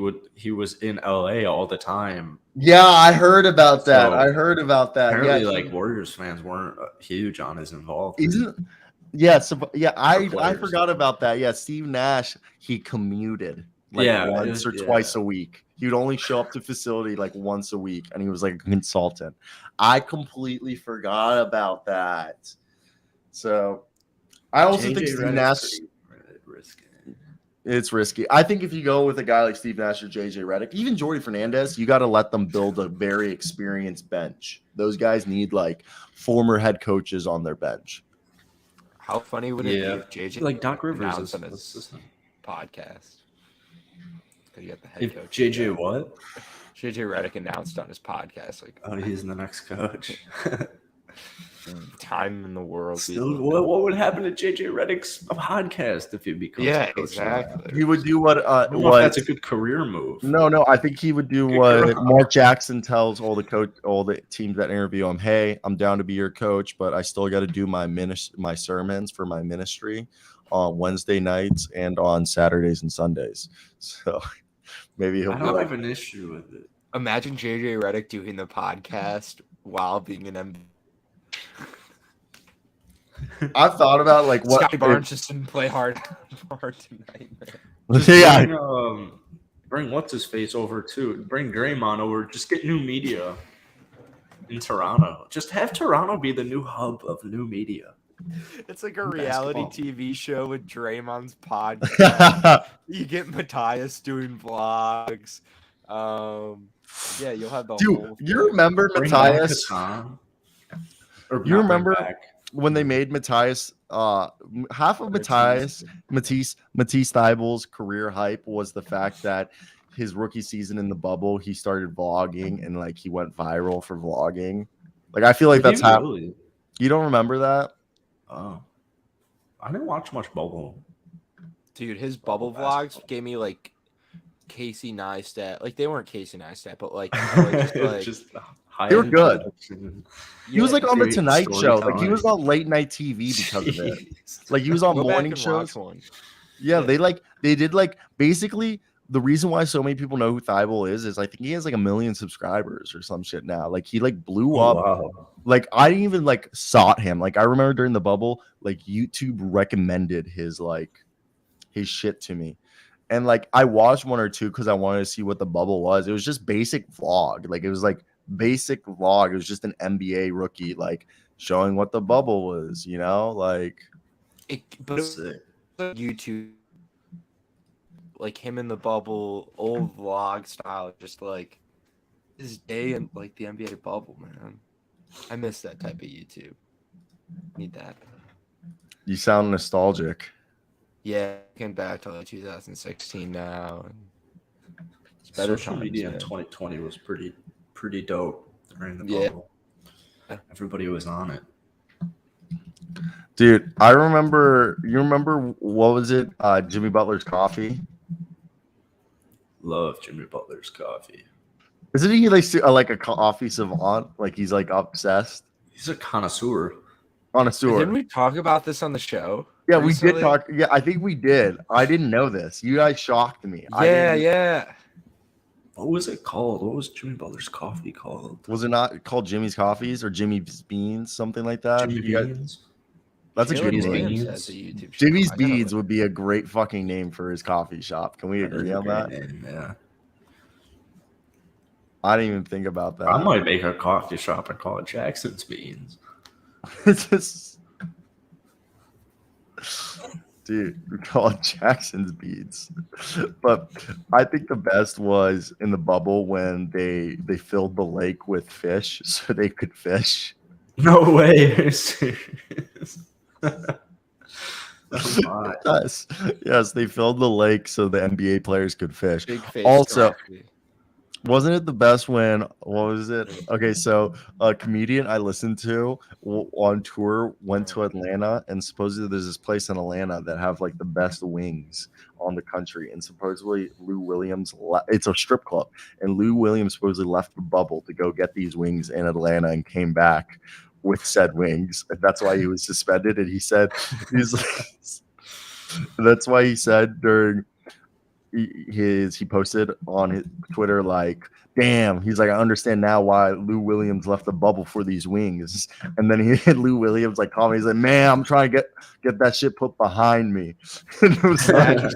C: was in LA all the time.
A: Yeah, I heard about that.
C: So, Apparently,
A: Yeah,
C: like Warriors fans weren't huge on his involvement.
A: isn't yeah, so yeah, I
C: players.
A: forgot about that. Yeah, Steve Nash, he commuted like
C: Yeah,
A: once or
C: yeah.
A: twice a week. He would only show up to facility like once a week, and he was like a consultant. I completely forgot about that. So I also think Steve Nash, it's risky. I think if you go with a guy like Steve Nash or JJ Redick, even Jordy Fernandez, you got to let them build a very experienced bench. Those guys need like former head coaches on their bench.
B: How funny would it be if JJ
C: like Doc Rivers
B: announced
C: is
B: on his
C: assistant.
B: podcast? You got the head
C: If
B: coach.
C: JJ what?
B: JJ Redick announced on his podcast, like,
C: Oh, he's the next coach.
B: time in the world.
C: Still, what would happen to JJ Redick's podcast if he becomes
B: Yeah,
C: coach?
B: exactly.
A: He would do what
C: I don't know
A: what
C: if that's a good career move.
A: No, I think he would do
C: Good
A: what
C: girl.
A: Mark Jackson tells all the teams that interview him. Hey, I'm down to be your coach, but I still got to do my sermons for my ministry on Wednesday nights and on Saturdays and Sundays. So maybe he'll
C: I
A: be
C: don't
A: like,
C: have an issue with it.
B: Imagine JJ Redick doing the podcast while being an NBA.
A: I've thought about like what
B: Scotty Barnes just didn't play hard tonight.
A: yeah,
C: Bring what's his face over too. Bring Draymond over. Just get new media in Toronto. Just have Toronto be the new hub of new media.
B: It's like a
C: Basketball.
B: reality TV show with Draymond's podcast. You get Matthias doing vlogs. Yeah, you'll have the
A: dude,
B: whole
A: you remember
C: Bring
A: Matthias?
C: Hassan. Or
A: You
C: not
A: remember
C: bring back.
A: when they made Matthias, half of Matisse Thybulle's career hype was the fact that his rookie season in the bubble, he started vlogging and like he went viral for vlogging. Like I feel like
C: Did
A: that's
C: he
A: happened.
C: really?
A: You don't remember that?
C: Oh, I didn't watch much bubble.
B: dude. His bubble vlogs gave me like Casey Neistat. Like they weren't Casey Neistat, but like,
C: Just
A: They were good.
C: production.
A: He was like on the
C: great
A: Tonight Show. Like he
C: storytelling.
A: was on late night TV because of it.
C: Jeez.
A: Like he was on
B: go back
A: morning
B: and
A: shows.
B: watch one.
A: Yeah,
B: Yeah.
A: they did like basically the reason why so many people know who Thibault is I think he has like 1 million subscribers or some shit now. Like he like blew
C: Oh,
A: up.
C: wow.
A: Like I didn't even like sought him. Like I remember during the bubble, like YouTube recommended his shit to me. And like I watched one or two because I wanted to see what the bubble was. It was just basic vlog. Like it was like basic vlog. It was just an NBA rookie like showing what the bubble was, you know? Like
B: But it was
C: Sick.
B: like YouTube, like him in the bubble, old vlog style, just like his day in like the NBA bubble, man. I miss that type of YouTube. Need that.
A: you sound nostalgic.
B: Yeah, getting back to like 2016 now. It's better
C: Social
B: times,
C: media in
B: man.
C: 2020 was pretty dope during the
B: Yeah.
C: bubble. Everybody was on it.
A: Dude, I remember you remember what was it? Jimmy Butler's coffee.
C: Love Jimmy Butler's coffee.
A: Isn't he like a coffee savant? Like he's like obsessed.
C: He's a connoisseur.
A: Connoisseur.
B: Didn't we talk about this on the show?
A: Yeah, we
B: recently?
A: did talk. Yeah, I think we did. I didn't know this. You guys shocked me.
B: Yeah.
C: What was it called? What was Jimmy Butler's coffee called?
A: Was it not called Jimmy's Coffees or Jimmy's Beans, something like that?
C: Jimmy
A: You guys-
C: Beans?
A: That's a good
B: Jalen
A: name.
B: Williams has a YouTube channel.
A: Jimmy's
B: I gotta
A: Beads
B: look.
A: would be a great fucking name for his coffee shop. Can we
C: That is
A: agree
C: a
A: on
C: great
A: that?
C: name, yeah.
A: I didn't even think about that.
C: I might make a coffee shop and call it Jackson's Beans.
A: It's just, dude, we call it Jackson's Beads. But I think the best was in the bubble when they filled the lake with fish so they could fish.
C: No way. Are you serious? That's fine.
A: Yes, they filled the lake so the NBA players could fish.
B: Big face.
A: Also,
B: coffee.
A: wasn't it the best when, what was it? Okay, so a comedian I listened to on tour went to Atlanta, and supposedly there's this place in Atlanta that have like the best wings on the country. And supposedly Lou Williams, it's a strip club, and Lou Williams supposedly left the bubble to go get these wings in Atlanta and came back with said wings. And that's why he was suspended. And he said, that's why he said during he posted on his Twitter like, damn, he's like, I understand now why Lou Williams left the bubble for these wings. And then he had Lou Williams like call me, he's like, man, I'm trying to get that shit put behind me. And it was like,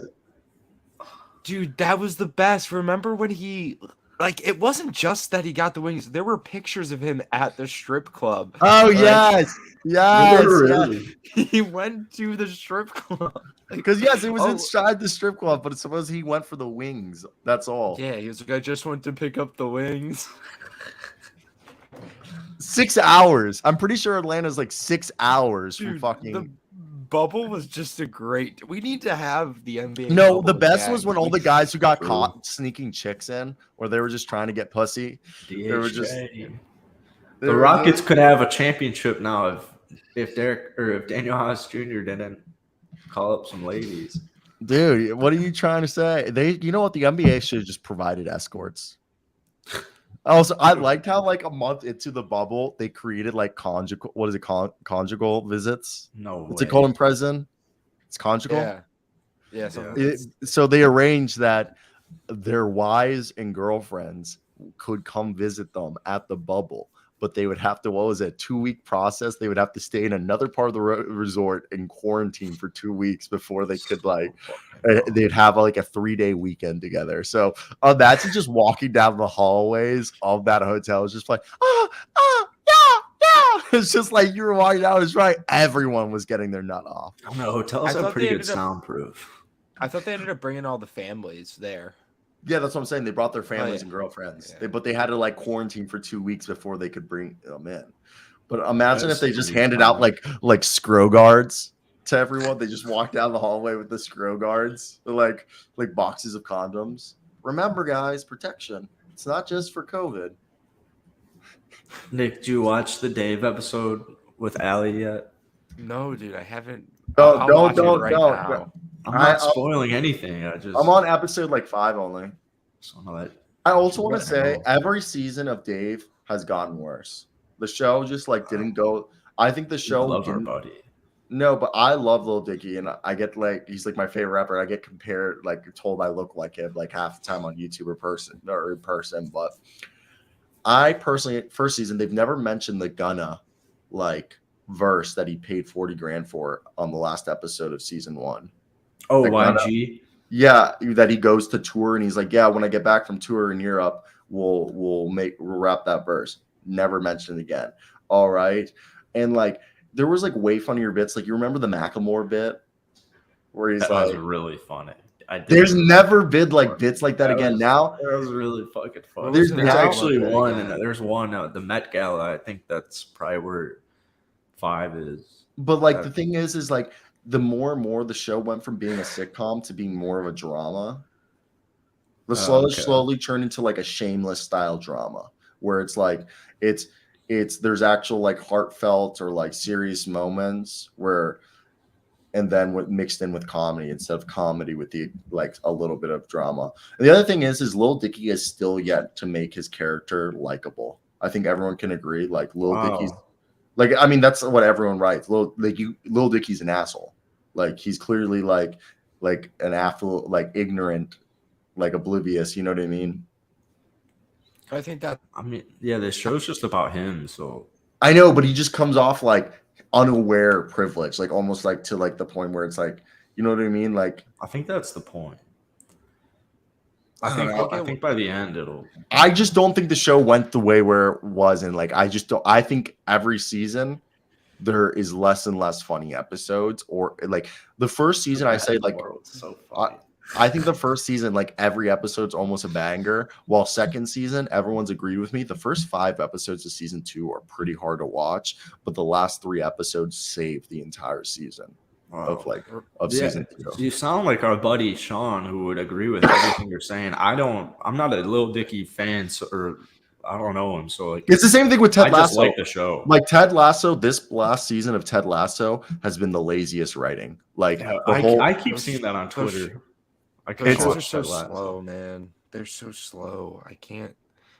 B: dude, that was the best. Remember when he like it wasn't just that he got the wings, there were pictures of him at the strip club.
A: oh
B: Like,
A: yes.
C: Really?
B: he went to the strip club.
A: Because yes, it was inside the strip club, but it's supposed he went for the wings. That's all.
B: Yeah, he was like, I just went to pick up the wings.
A: 6 hours. I'm pretty sure Atlanta's like 6 hours from
B: Dude,
A: fucking.
B: the bubble was just a great. We need to have the NBA.
A: No,
B: bubble
A: the best
B: again.
A: was when all the guys who got caught sneaking chicks in, or they were just trying to get pussy. They were just.
C: The Rockets could have a championship now if Daniel House Jr. didn't call up some ladies.
A: Dude, what are you trying to say? You know what? The NBA should have just provided escorts. Also, I liked how like a month into the bubble, they created like conjugal visits.
C: No,
A: what's it called in prison? It's conjugal.
B: Yeah.
A: So they arranged that their wives and girlfriends could come visit them at the bubble, but they would have to, 2-week process. They would have to stay in another part of the resort in quarantine for 2 weeks before they could they'd have like a 3-day weekend together. So imagine just walking down the hallways of that hotel. It's just like, yeah. It's just like you were walking down. It's right. Everyone was getting their nut off.
C: No, hotels have pretty good soundproof.
B: I thought they ended up bringing all the families there.
A: Yeah, that's what I'm saying. They brought their families and girlfriends, but they had to like quarantine for 2 weeks before they could bring them in. But imagine if they just handed out like scro guards to everyone. They just walked down the hallway with the scro guards, like boxes of condoms. Remember, guys, protection. It's not just for COVID.
C: Nick, did you watch the Dave episode with Allie yet?
B: No, dude, I haven't.
A: Don't.
C: I'm not spoiling anything.
A: I'm on episode like 5 only. I also want to say every season of Dave has gotten worse. The show just didn't go. I think the show.
C: Love our buddy.
A: No, but I love Lil Dicky, and I get he's like my favorite rapper. I get compared, told I look like him half the time on YouTube or in person. But I personally, first season, they've never mentioned the Gunna verse that he paid $40,000 for on the last episode of season 1.
C: Oh, YG.
A: Yeah, that he goes to tour and he's like, yeah, when I get back from tour in Europe, we'll rap that verse. Never mentioned again. All right, and there was way funnier bits. You remember the Macklemore bit where he's
C: that was really funny.
A: There's never been bits like that again. Now
C: that was really fucking funny.
A: There's
C: actually one, and there's one at the Met Gala. I think that's probably where 5 is.
A: But the thing is the more and more the show went from being a sitcom to being more of a drama. The slowly turned into a Shameless style drama where it's there's actual heartfelt or serious moments where, and then mixed in with comedy instead of comedy with the a little bit of drama. And the other thing is Lil Dicky is still yet to make his character likable. I think everyone can agree. Lil Dicky's. I mean, that's what everyone writes. Lil Dicky's an asshole. He's clearly an affluent, ignorant, oblivious. You know what I mean?
B: I think that.
C: Yeah, the show's just about him. So
A: I know, but he just comes off unaware privilege, like almost like to like the point where it's like, you know what I mean? Like,
C: I think that's the point.
A: I don't know.
C: I think by the end it'll.
A: I just don't think the show went the way where it was, and like I just don't. I think every season there is less and less funny episodes, or like the first season, I say like
C: so funny.
A: I think the first season, like every episode's almost a banger. While second season, everyone's agreed with me. The first 5 episodes of season 2 are pretty hard to watch, but the last 3 episodes save the entire season of season 2.
C: You sound like our buddy Sean, who would agree with everything you're saying. I'm not a Lil Dicky fan, or I don't know him, so like
A: it's the same thing with Ted Lasso.
C: I just like the show.
A: Like Ted Lasso, this last season of Ted Lasso has been the laziest writing. Like
C: I keep seeing that on Twitter.
B: Those are so slow, man. They're so slow. I can't.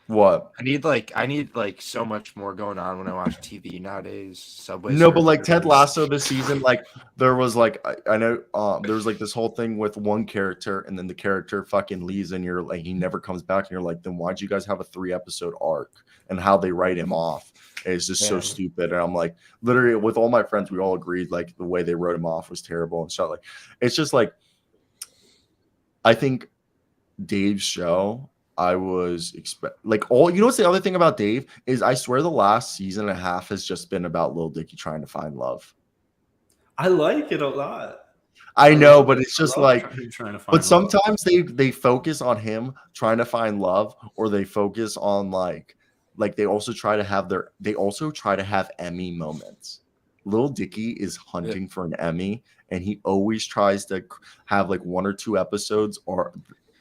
A: What?
B: I need so much more going on when I watch TV nowadays. Subway.
A: No, but like Ted Lasso this season, like there was like I know there was like this whole thing with one character, and then the character fucking leaves, and you're like he never comes back, and you're like, then why'd you guys have a 3-episode arc? And how they write him off is just so stupid. And I'm like, literally with all my friends, we all agreed like the way they wrote him off was terrible and stuff. Like it's just like. I think Dave's show, I was what's the other thing about Dave is I swear the last season and a half has just been about Lil Dicky trying to find love.
C: I like it a lot.
A: I know, but it's just like,
C: trying to find
A: but sometimes they focus on him trying to find love, or they focus on like they also try to have Emmy moments. Lil Dicky is hunting for an Emmy, and he always tries to have like 1 or 2 episodes or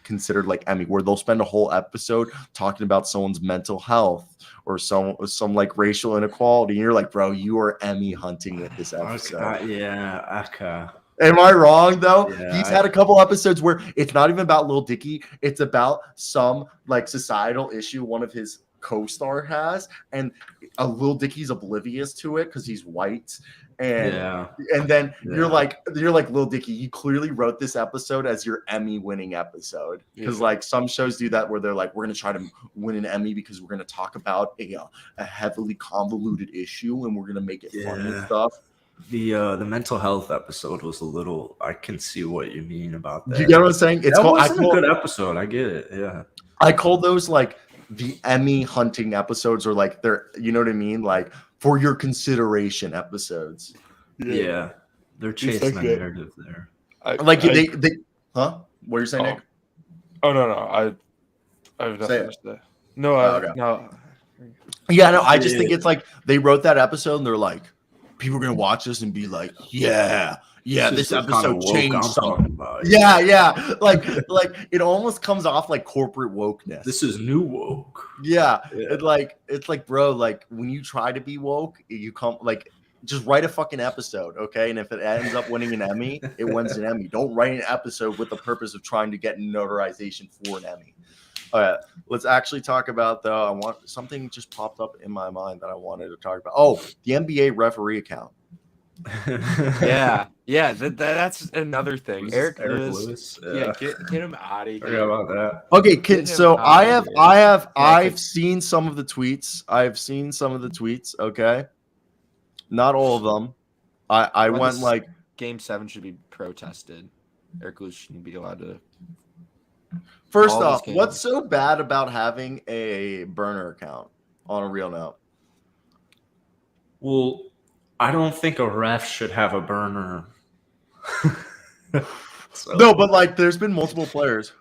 A: considered like Emmy, where they'll spend a whole episode talking about someone's mental health or some like racial inequality. And you're like, bro, you are Emmy hunting with this episode.
C: Okay.
A: Am I wrong though?
C: Yeah,
A: He's had a couple episodes where it's not even about Lil Dicky. It's about some like societal issue one of his co-star has, and Lil Dicky's oblivious to it because he's white. And then you're like Lil Dicky, you clearly wrote this episode as your Emmy winning episode, because like some shows do that where they're like, we're going to try to win an Emmy because we're going to talk about a heavily convoluted issue and we're going to make it fun and stuff.
C: The mental health episode was a little. I can see what you mean about that.
A: Do you get what I'm saying? It's
C: a good episode. I get it. Yeah,
A: I call those like the Emmy hunting episodes, or like they're, you know what I mean, like for your consideration episodes.
C: Yeah, they're chasing the narrative there.
A: They huh? What are you saying, Nick?
B: Oh no, I have nothing to say. No, no.
A: Yeah, no, I just think it's like they wrote that episode and they're like, people are gonna watch this and be like, yeah, this episode changed something. Yeah, like it almost comes off like corporate wokeness.
C: This is new woke.
A: Yeah. It's like, bro, like when you try to be woke, you come like just write a fucking episode, okay? And if it ends up winning an Emmy, it wins an Emmy. Don't write an episode with the purpose of trying to get notarization for an Emmy. All right, let's actually talk about something just popped up in my mind that I wanted to talk about. Oh, the NBA referee account.
B: That's another thing. Eric Lewis. Get him out of here.
C: Forgot about that.
A: Okay, so I've seen some of the tweets. Okay, not all of them. I went like
B: Game 7 should be protested. Eric Lewis shouldn't be allowed to.
A: First off, what's so bad about having a burner account on a real note?
C: Well, I don't think a ref should have a burner.
A: No, but like there's been multiple players.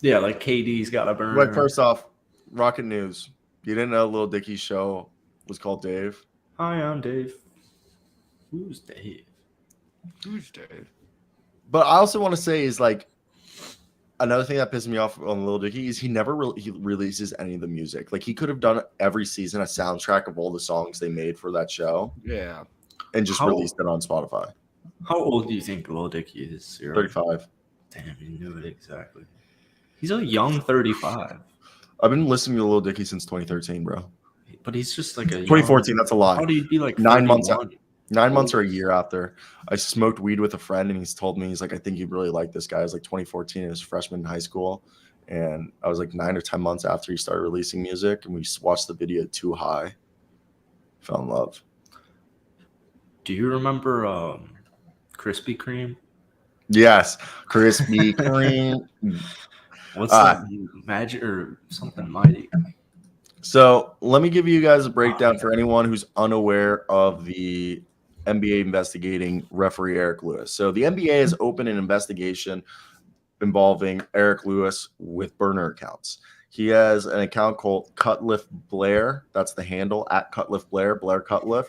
C: Yeah, like KD's got a burner.
A: Like first off, Rocket News. You didn't know Lil Dicky's show was called Dave?
C: Hi, I'm Dave. Who's Dave?
A: But I also want to say is like another thing that pisses me off on Lil Dicky is he never he releases any of the music. Like he could have done every season a soundtrack of all the songs they made for that show.
B: Yeah.
A: And just released it on Spotify.
C: How old do you think Lil Dicky is?
A: 35.
C: Damn, you knew it exactly. He's a young 35.
A: I've been listening to Lil Dicky since 2013, bro.
C: But he's just like a
A: 2014, that's a lie.
C: How do you be like
A: 9 months out? 9 months or a year after I smoked weed with a friend, and he's told me, he's like, I think you really like this guy. It was like 2014, he was a freshman in high school, and I was like 9 or 10 months after he started releasing music, and we watched the video Too High, fell in love.
C: Do you remember Krispy Kreme?
A: Yes, Krispy Kreme.
C: What's that magic or something mighty?
A: So let me give you guys a breakdown for anyone who's unaware of the NBA investigating referee Eric Lewis. So the NBA has opened an investigation involving Eric Lewis with burner accounts. He has an account called Cutliff Blair. That's the handle, at Cutliff Blair, Blair Cutliff.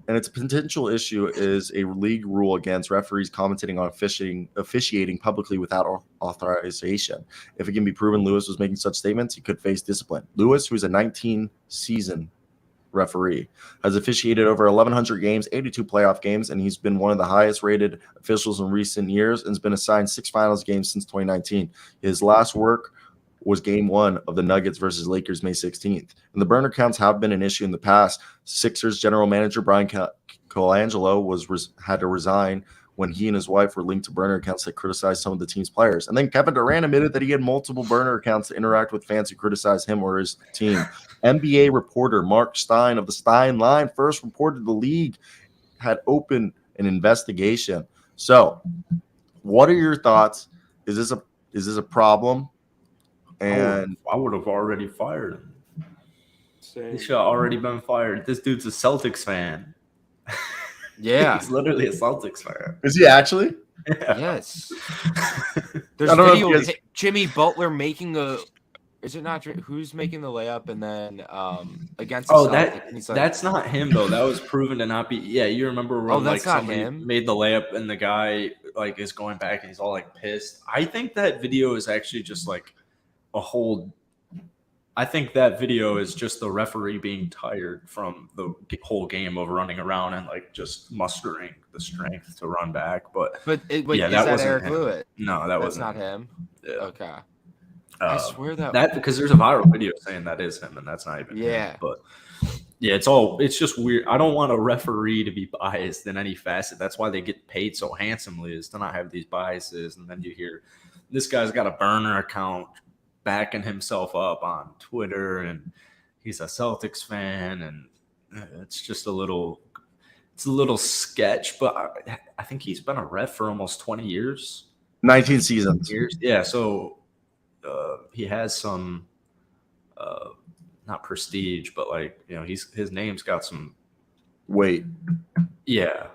A: And its potential issue is a league rule against referees commentating on officiating publicly without authorization. If it can be proven Lewis was making such statements, he could face discipline. Lewis, who's a 19-season referee, has officiated over 1,100 games, 82 playoff games, and he's been one of the highest-rated officials in recent years and has been assigned 6 finals games since 2019. His last work was Game 1 of the Nuggets versus Lakers May 16th. And the burner counts have been an issue in the past. Sixers general manager Brian Colangelo had to resign when he and his wife were linked to burner accounts that criticized some of the team's players. And then Kevin Durant admitted that he had multiple burner accounts to interact with fans who criticized him or his team. NBA reporter Mark Stein of the Stein Line first reported the league had opened an investigation. So, what are your thoughts? Is this a problem? And
C: I would have already fired him.
B: Same.
C: He should have already been fired. This dude's a Celtics fan.
B: Yeah.
C: He's literally a Celtics fan.
A: is he actually?
C: Yeah.
B: Yes. There's
A: I don't know if
B: video
A: you
B: of
A: guys-
B: Jimmy Butler making the. Is it not who's making the layup and then against?
C: Oh,
B: the Celtics, and he's like,
C: that's not him though. That was proven to not be. Yeah, you remember when
B: that's
C: like
B: not
C: somebody
B: him?
C: made the layup and the guy like is going back and he's all like pissed. I think that video is actually just like a whole. I think that video is just the referee being tired from the whole game of running around and like just mustering the strength to run back. But
B: wait,
C: yeah,
B: is
C: that
B: that
C: wasn't
B: Eric
C: him.
B: Lewis?
C: No, that
B: That's
C: wasn't
B: not him.
C: Yeah.
B: Okay. I swear
C: that because there's a viral video saying that is him and that's not even
B: Yeah.
C: him. But yeah, it's just weird. I don't want a referee to be biased in any facet. That's why they get paid so handsomely, is to not have these biases. And then you hear this guy's got a burner account backing himself up on Twitter and he's a Celtics fan, and it's just a little sketch. But I think he's been a ref for almost 20 years.
A: 19 seasons.
C: Yeah, so he has some not prestige, but like, you know, his name's got some
A: Wait.
C: Yeah.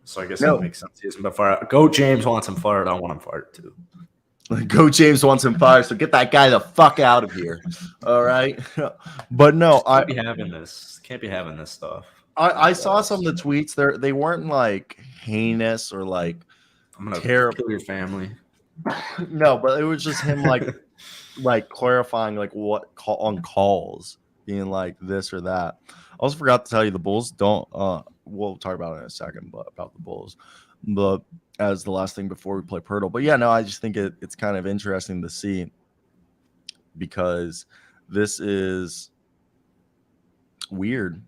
C: So I guess that makes sense. He hasn't been fired. Go James wants him fired. I want him fired too.
A: Go James wants him fired, so get that guy the fuck out of here. All right. But no,
C: Can't be having this. Can't be having this stuff.
A: I saw some of the tweets. They weren't like heinous or like
C: I'm gonna
A: terrible.
C: kill your family.
A: No, but it was just him like clarifying like what on calls, being like this or that. I also forgot to tell you the Bulls don't. We'll talk about it in a second, but about the Bulls. But as the last thing before we play Pirtle. But yeah, no, I just think it's kind of interesting to see because this is weird.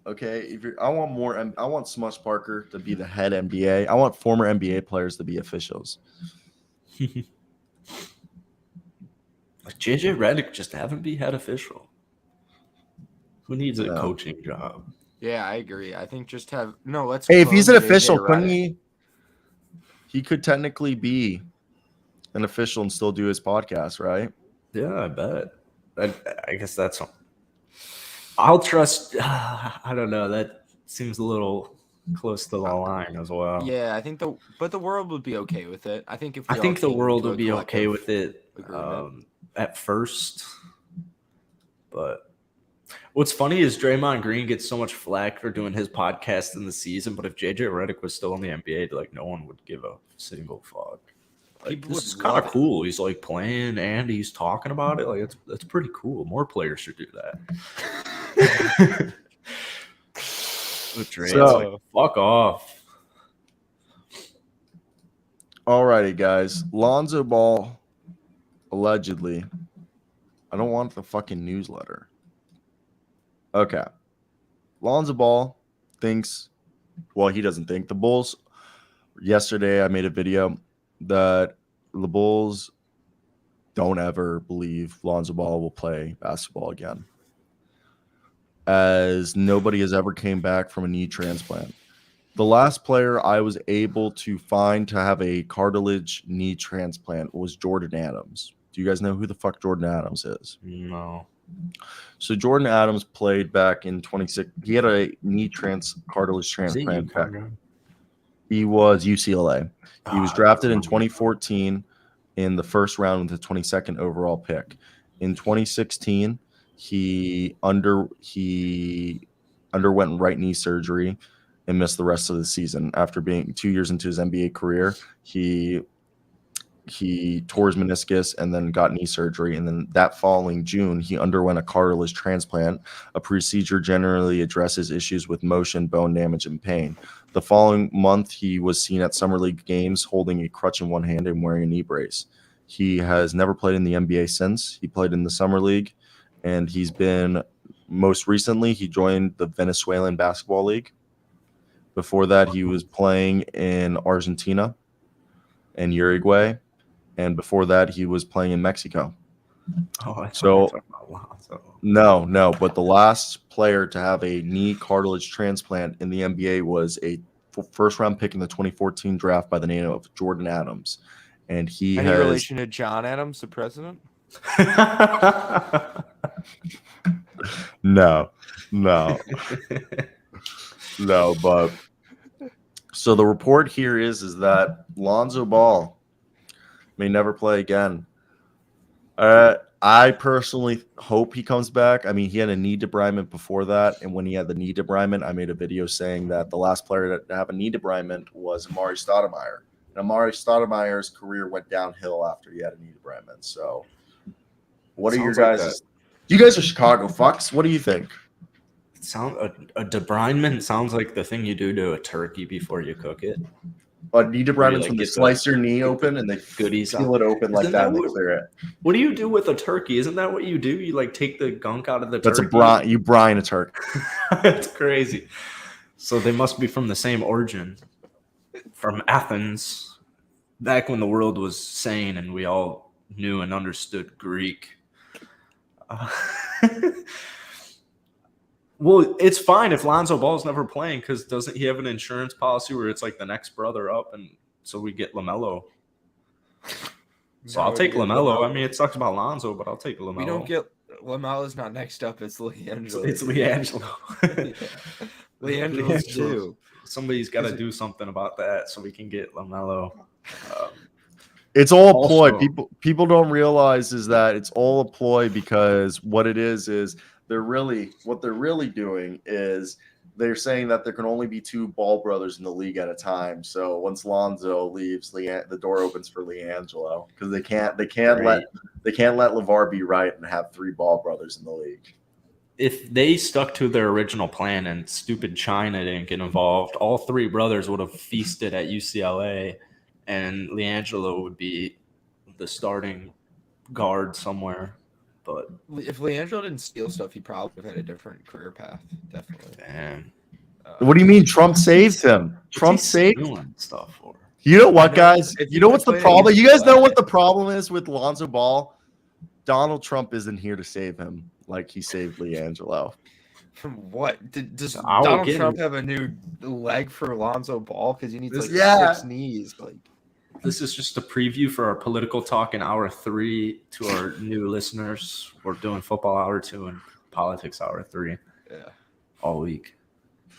A: Okay, I want Smush Parker to be the head NBA. I want former NBA players to be officials.
C: Like JJ Redick just haven't be head official. Who needs a coaching job?
B: Yeah, I agree. I think just have let's.
A: Hey, if he's an
B: clone JJ
A: official, couldn't
B: Redick.
A: he could technically be an official and still do his podcast, right?
C: Yeah, I bet. I guess that's. I'll trust. I don't know. That seems a little close to the line as well.
B: Yeah, I think the world would be okay with it. I think
C: I think the world would be okay with it at first. But what's funny is Draymond Green gets so much flack for doing his podcast in the season, but if JJ Redick was still in the NBA, like no one would give a single fuck. Like, this is kind of cool. He's like playing and he's talking about it. Like that's pretty cool. More players should do that. So fuck off.
A: Alrighty, guys. Lonzo Ball allegedly. I don't want the fucking newsletter. Okay. Lonzo Ball thinks. Well, he doesn't think. The Bulls. Yesterday, I made a video that the Bulls don't ever believe Lonzo Ball will play basketball again. as nobody has ever came back from a knee transplant. The last player I was able to find to have a cartilage knee transplant was Jordan Adams. Do you guys know who the fuck Jordan Adams is?
C: No.
A: So Jordan Adams played back in 26. He had a knee cartilage
C: Is it
A: transplant back.
C: UConn?
A: He was UCLA. He was
C: Ah,
A: drafted in
C: that's
A: 2014 in the first round with the 22nd overall pick. In 2016, he underwent right knee surgery and missed the rest of the season. After being 2 years into his NBA career, he tore his meniscus and then got knee surgery. And then that following June, he underwent a cartilage transplant. A procedure generally addresses issues with motion, bone damage, and pain. The following month, he was seen at Summer League games holding a crutch in one hand and wearing a knee brace. He has never played in the NBA since. He played in the Summer League, and he's been most recently, he joined the Venezuelan Basketball League. Before that, he was playing in Argentina and Uruguay. And before that, he was playing in Mexico.
C: Oh,
A: so no. But the last player to have a knee cartilage transplant in the NBA was a first-round pick in the 2014 draft by the name of Jordan Adams. And he
B: Any
A: has
B: relation to John Adams, the president?
A: No. But so the report here is that Lonzo Ball may never play again. I personally hope he comes back. I mean, he had a knee debridement before that, and when he had the knee debridement, I made a video saying that the last player to have a knee debridement was Amari Stoudemire. And Amari Stoudemire's career went downhill after he had a knee debridement. So, what are your guys? You guys are Chicago fucks. What do you think?
C: A debridement sounds like the thing you do to a turkey before you cook it.
A: A knee debridement when they slice your knee open and they
C: goodies
A: peel it open like that and they clear it.
C: What do you do with a turkey? Isn't that what you do? You like take the gunk out of the
A: turkey?
C: That's
A: you brine a turkey.
C: That's crazy. So they must be from the same origin. From Athens, back when the world was sane and we all knew and understood Greek. Well, it's fine if Lonzo Ball's never playing because doesn't he have an insurance policy where it's like the next brother up, and so we get LaMelo. So I'll take LaMelo. I mean, it sucks about Lonzo, but I'll take LaMelo.
B: We don't get LaMelo's not next up. It's LiAngelo.
C: It's LiAngelo.
B: Yeah. LiAngelo's too.
C: Somebody's got to do something about that so we can get LaMelo.
A: It's all a ploy. People don't realize is that it's all a ploy because what it is what they're really doing is they're saying that there can only be two Ball brothers in the league at a time. So once Lonzo leaves, the door opens for LiAngelo because they can't let LeVar be right and have three Ball brothers in the league.
C: If they stuck to their original plan and stupid China didn't get involved, all three brothers would have feasted at UCLA, and LiAngelo would be the starting guard somewhere. But
B: if LiAngelo didn't steal stuff, he probably would have had a different career path. Definitely.
C: Damn.
A: What do you mean? Trump saved him. Trump saved
C: stuff for.
A: You know what, guys? You know what's the problem? You guys know what the problem is with Lonzo Ball? Donald Trump isn't here to save him like he saved LiAngelo.
B: What? Does Donald Trump have a new leg for Lonzo Ball because he needs 6 knees? Like.
C: This is just a preview for our political talk in hour 3 to our new listeners. We're doing football hour 2 and politics hour 3.
B: Yeah.
C: All week.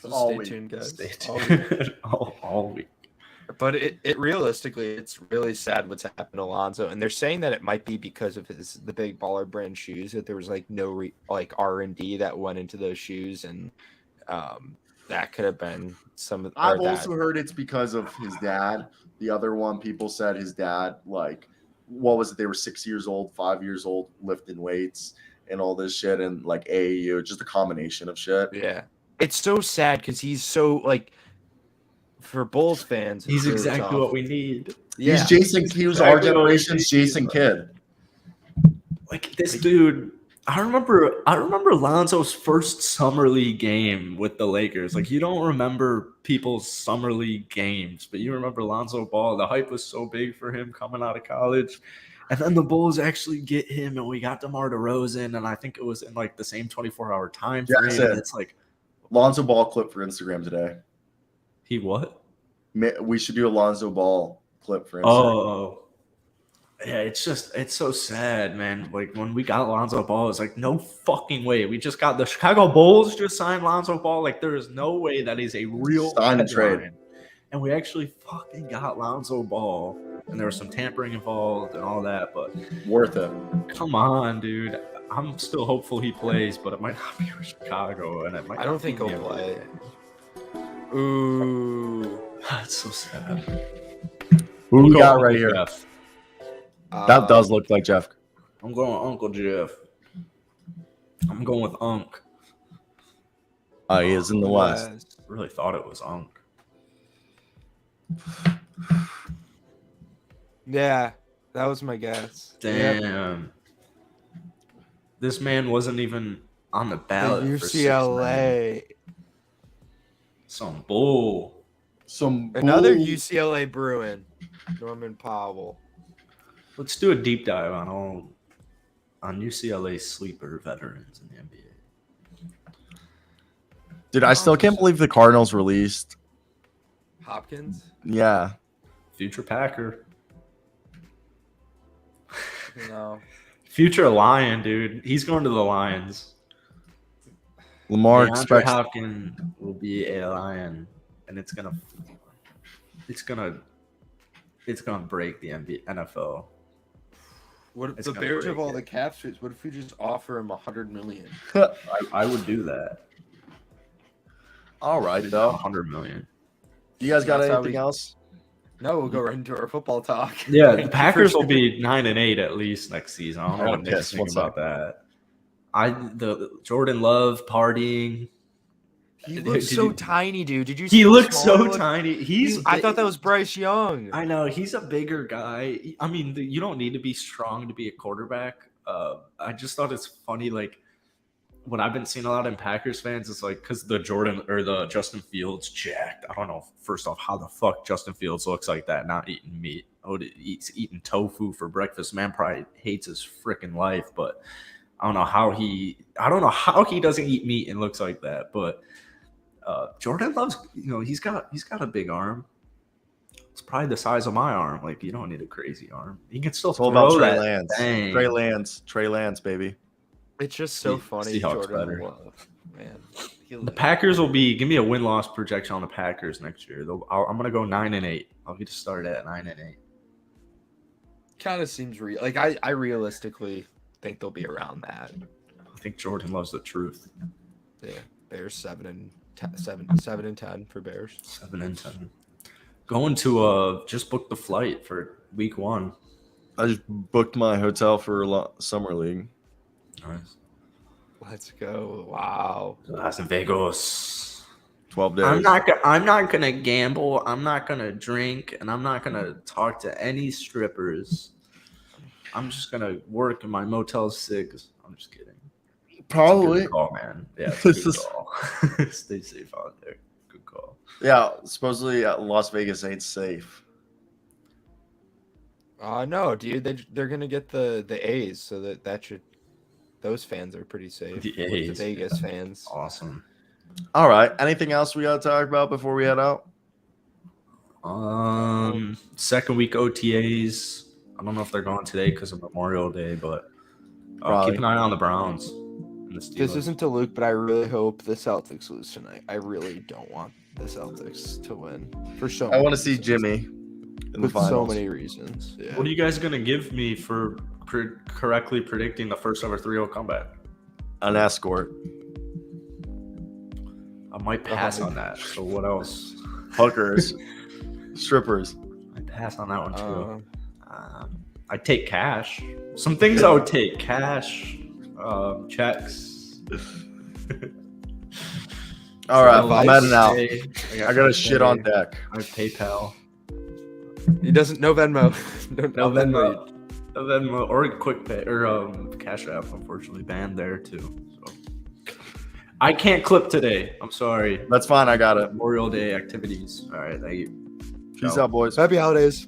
B: So stay tuned, guys.
C: Stay tuned. All week.
B: But it realistically, it's really sad what's happened to Lonzo. And they're saying that it might be because of the big baller brand shoes, that there was no R&D that went into those shoes. And that could have been some of
A: I've also heard it's because of his dad. The other one, people said his dad, what was it? They were 6 years old, 5 years old, lifting weights and all this shit, and AAU, just a combination of shit.
B: Yeah, it's so sad because he's so for Bulls fans,
C: he's exactly what we need.
A: Yeah. He's Jason. He was our generation's Jason Kidd.
C: This dude. I remember Lonzo's first summer league game with the Lakers. You don't remember people's summer league games, but you remember Lonzo Ball. The hype was so big for him coming out of college. And then the Bulls actually get him, and we got DeMar DeRozan, and I think it was in like the same 24-hour time frame.
A: Jackson.
C: It's like
A: Lonzo Ball clip for Instagram today.
C: he what?
A: We should do a Lonzo Ball clip for Instagram.
C: Oh. Yeah, it's so sad, man. Like when we got Lonzo Ball, it's like no fucking way. We just got the Chicago Bulls just signed Lonzo Ball. Like there is no way that is a real
A: Sign and
C: headline.
A: trade.
C: And we actually fucking got Lonzo Ball, and there was some tampering involved and all that. But
A: Worth it.
C: come on, dude. I'm still hopeful he plays, but it might not be for Chicago, and it might.
B: I don't
C: not
B: think
C: be
B: he'll
C: the
B: play.
C: NBA.
B: Ooh.
C: That's so sad.
A: Who we
C: Go
A: got
C: Uncle
A: right here?
C: Jeff.
A: That does look like Jeff.
C: I'm going with Uncle Jeff. I'm going with Unc.
A: Oh, he is in the West.
C: Really thought it was Unc.
B: Yeah, that was my guess.
C: Damn.
B: Yep.
C: This man wasn't even on the
B: The
C: ballot. For 6
B: UCLA.
C: Some bull.
B: Another UCLA Bruin. Norman Powell.
C: Let's do a deep dive on UCLA sleeper veterans in the NBA.
A: Dude, I still can't believe the Cardinals released.
B: Hopkins?
A: Yeah.
C: Future Packer.
B: No.
C: Future Lion, dude. He's going to the Lions.
A: Lamar
C: DeAndre
A: expects.
C: Hopkins will be a Lion, and it's gonna break the NFL.
B: What if
C: It's
B: the
C: gonna
B: Bears
C: break
B: have all
C: it.
B: the cap space? What if we just offer him $100 million?
C: I would do that.
A: All right, though.
C: $100 million.
A: You guys got
B: That's how
A: anything
B: we-
A: else?
B: No, we'll go right into our football talk.
C: Yeah,
B: Thank
C: the
B: you
C: Packers
B: for
C: will be 9-8 at least next season. I don't know
A: I
C: what
A: got
C: Nick's
A: pissed.
C: thinking
A: One
C: about that. The Jordan Love partying.
B: He
C: Dude,
B: looks
C: did
B: so
C: you-
B: tiny, dude. Did you see
C: He
B: how
C: looks
B: small
C: so
B: he looked?
C: tiny.
B: I thought that was Bryce Young.
C: I know he's a bigger guy. I mean, you don't need to be strong to be a quarterback. I just thought it's funny, like what I've been seeing a lot in Packers fans is like because the Justin Fields jacked. I don't know. First off, how the fuck Justin Fields looks like that, not eating meat. Oh, he's eating tofu for breakfast. Man probably hates his freaking life, but I don't know how he doesn't eat meat and looks like that. But Jordan Love's, he's got a big arm. It's probably the size of my arm. Like you don't need a crazy arm. He can still
A: It's all
C: throw
A: about Trey
C: that
A: Lance.
C: thing.
A: Trey Lance, baby.
B: It's just so funny.
C: Seahawks
B: Jordan
C: better.
B: Love, man.
C: The Packers will be. Give me a win-loss projection on the Packers next year. I'm gonna go 9-8. I'll get to start at 9-8.
B: kind of seems real. Like I realistically think they'll be around that.
C: I think Jordan loves the truth.
B: Yeah, Bears 7-10 for Bears.
C: 7-10. Going to just book the flight for week 1.
A: I just booked my hotel for summer league.
C: Nice.
B: Let's go! Wow.
C: Las Vegas.
A: 12 days.
C: I'm not gonna gamble. I'm not gonna drink, and I'm not gonna talk to any strippers. I'm just gonna work in my Motel 6. I'm just kidding.
A: Probably.
C: Good call, man. Yeah, it's a good call. Stay safe out there. Good call.
A: Yeah, supposedly Las Vegas ain't safe.
B: No, dude. They're gonna get the A's, so that should. Those fans are pretty safe.
C: The
B: with
C: A's,
B: the Vegas fans.
C: Awesome.
A: All right. Anything else we got to talk about before we head out?
C: Second week OTAs. I don't know if they're going today because of Memorial Day, but
A: Probably.
C: keep an eye on the Browns. And the Steelers.
B: This isn't to Luke, but I really hope the Celtics lose tonight. I really don't want the Celtics to win for so.
A: I
B: many
A: want to see
B: reasons.
A: Jimmy in the
B: With
A: finals.
B: so many reasons. Yeah.
C: What are you guys gonna give me for correctly predicting the first ever 3-0 comeback?
A: An escort.
C: I might pass on that. So what else?
A: Hookers. Strippers.
C: I pass on that one too.
B: Uh,
C: I take cash. Some things I would take cash, checks.
A: All right.
B: So
A: I'm heading out. I got a
C: Pay.
A: shit on deck.
C: I have PayPal.
B: He doesn't. No Venmo. no Venmo.
C: And then or quick pay or Cash App, unfortunately banned there too. So I can't clip today. I'm sorry.
A: That's fine. I got it.
C: Memorial Day activities. All right, thank you.
A: Peace
C: Ciao.
A: out, boys.
B: Happy holidays.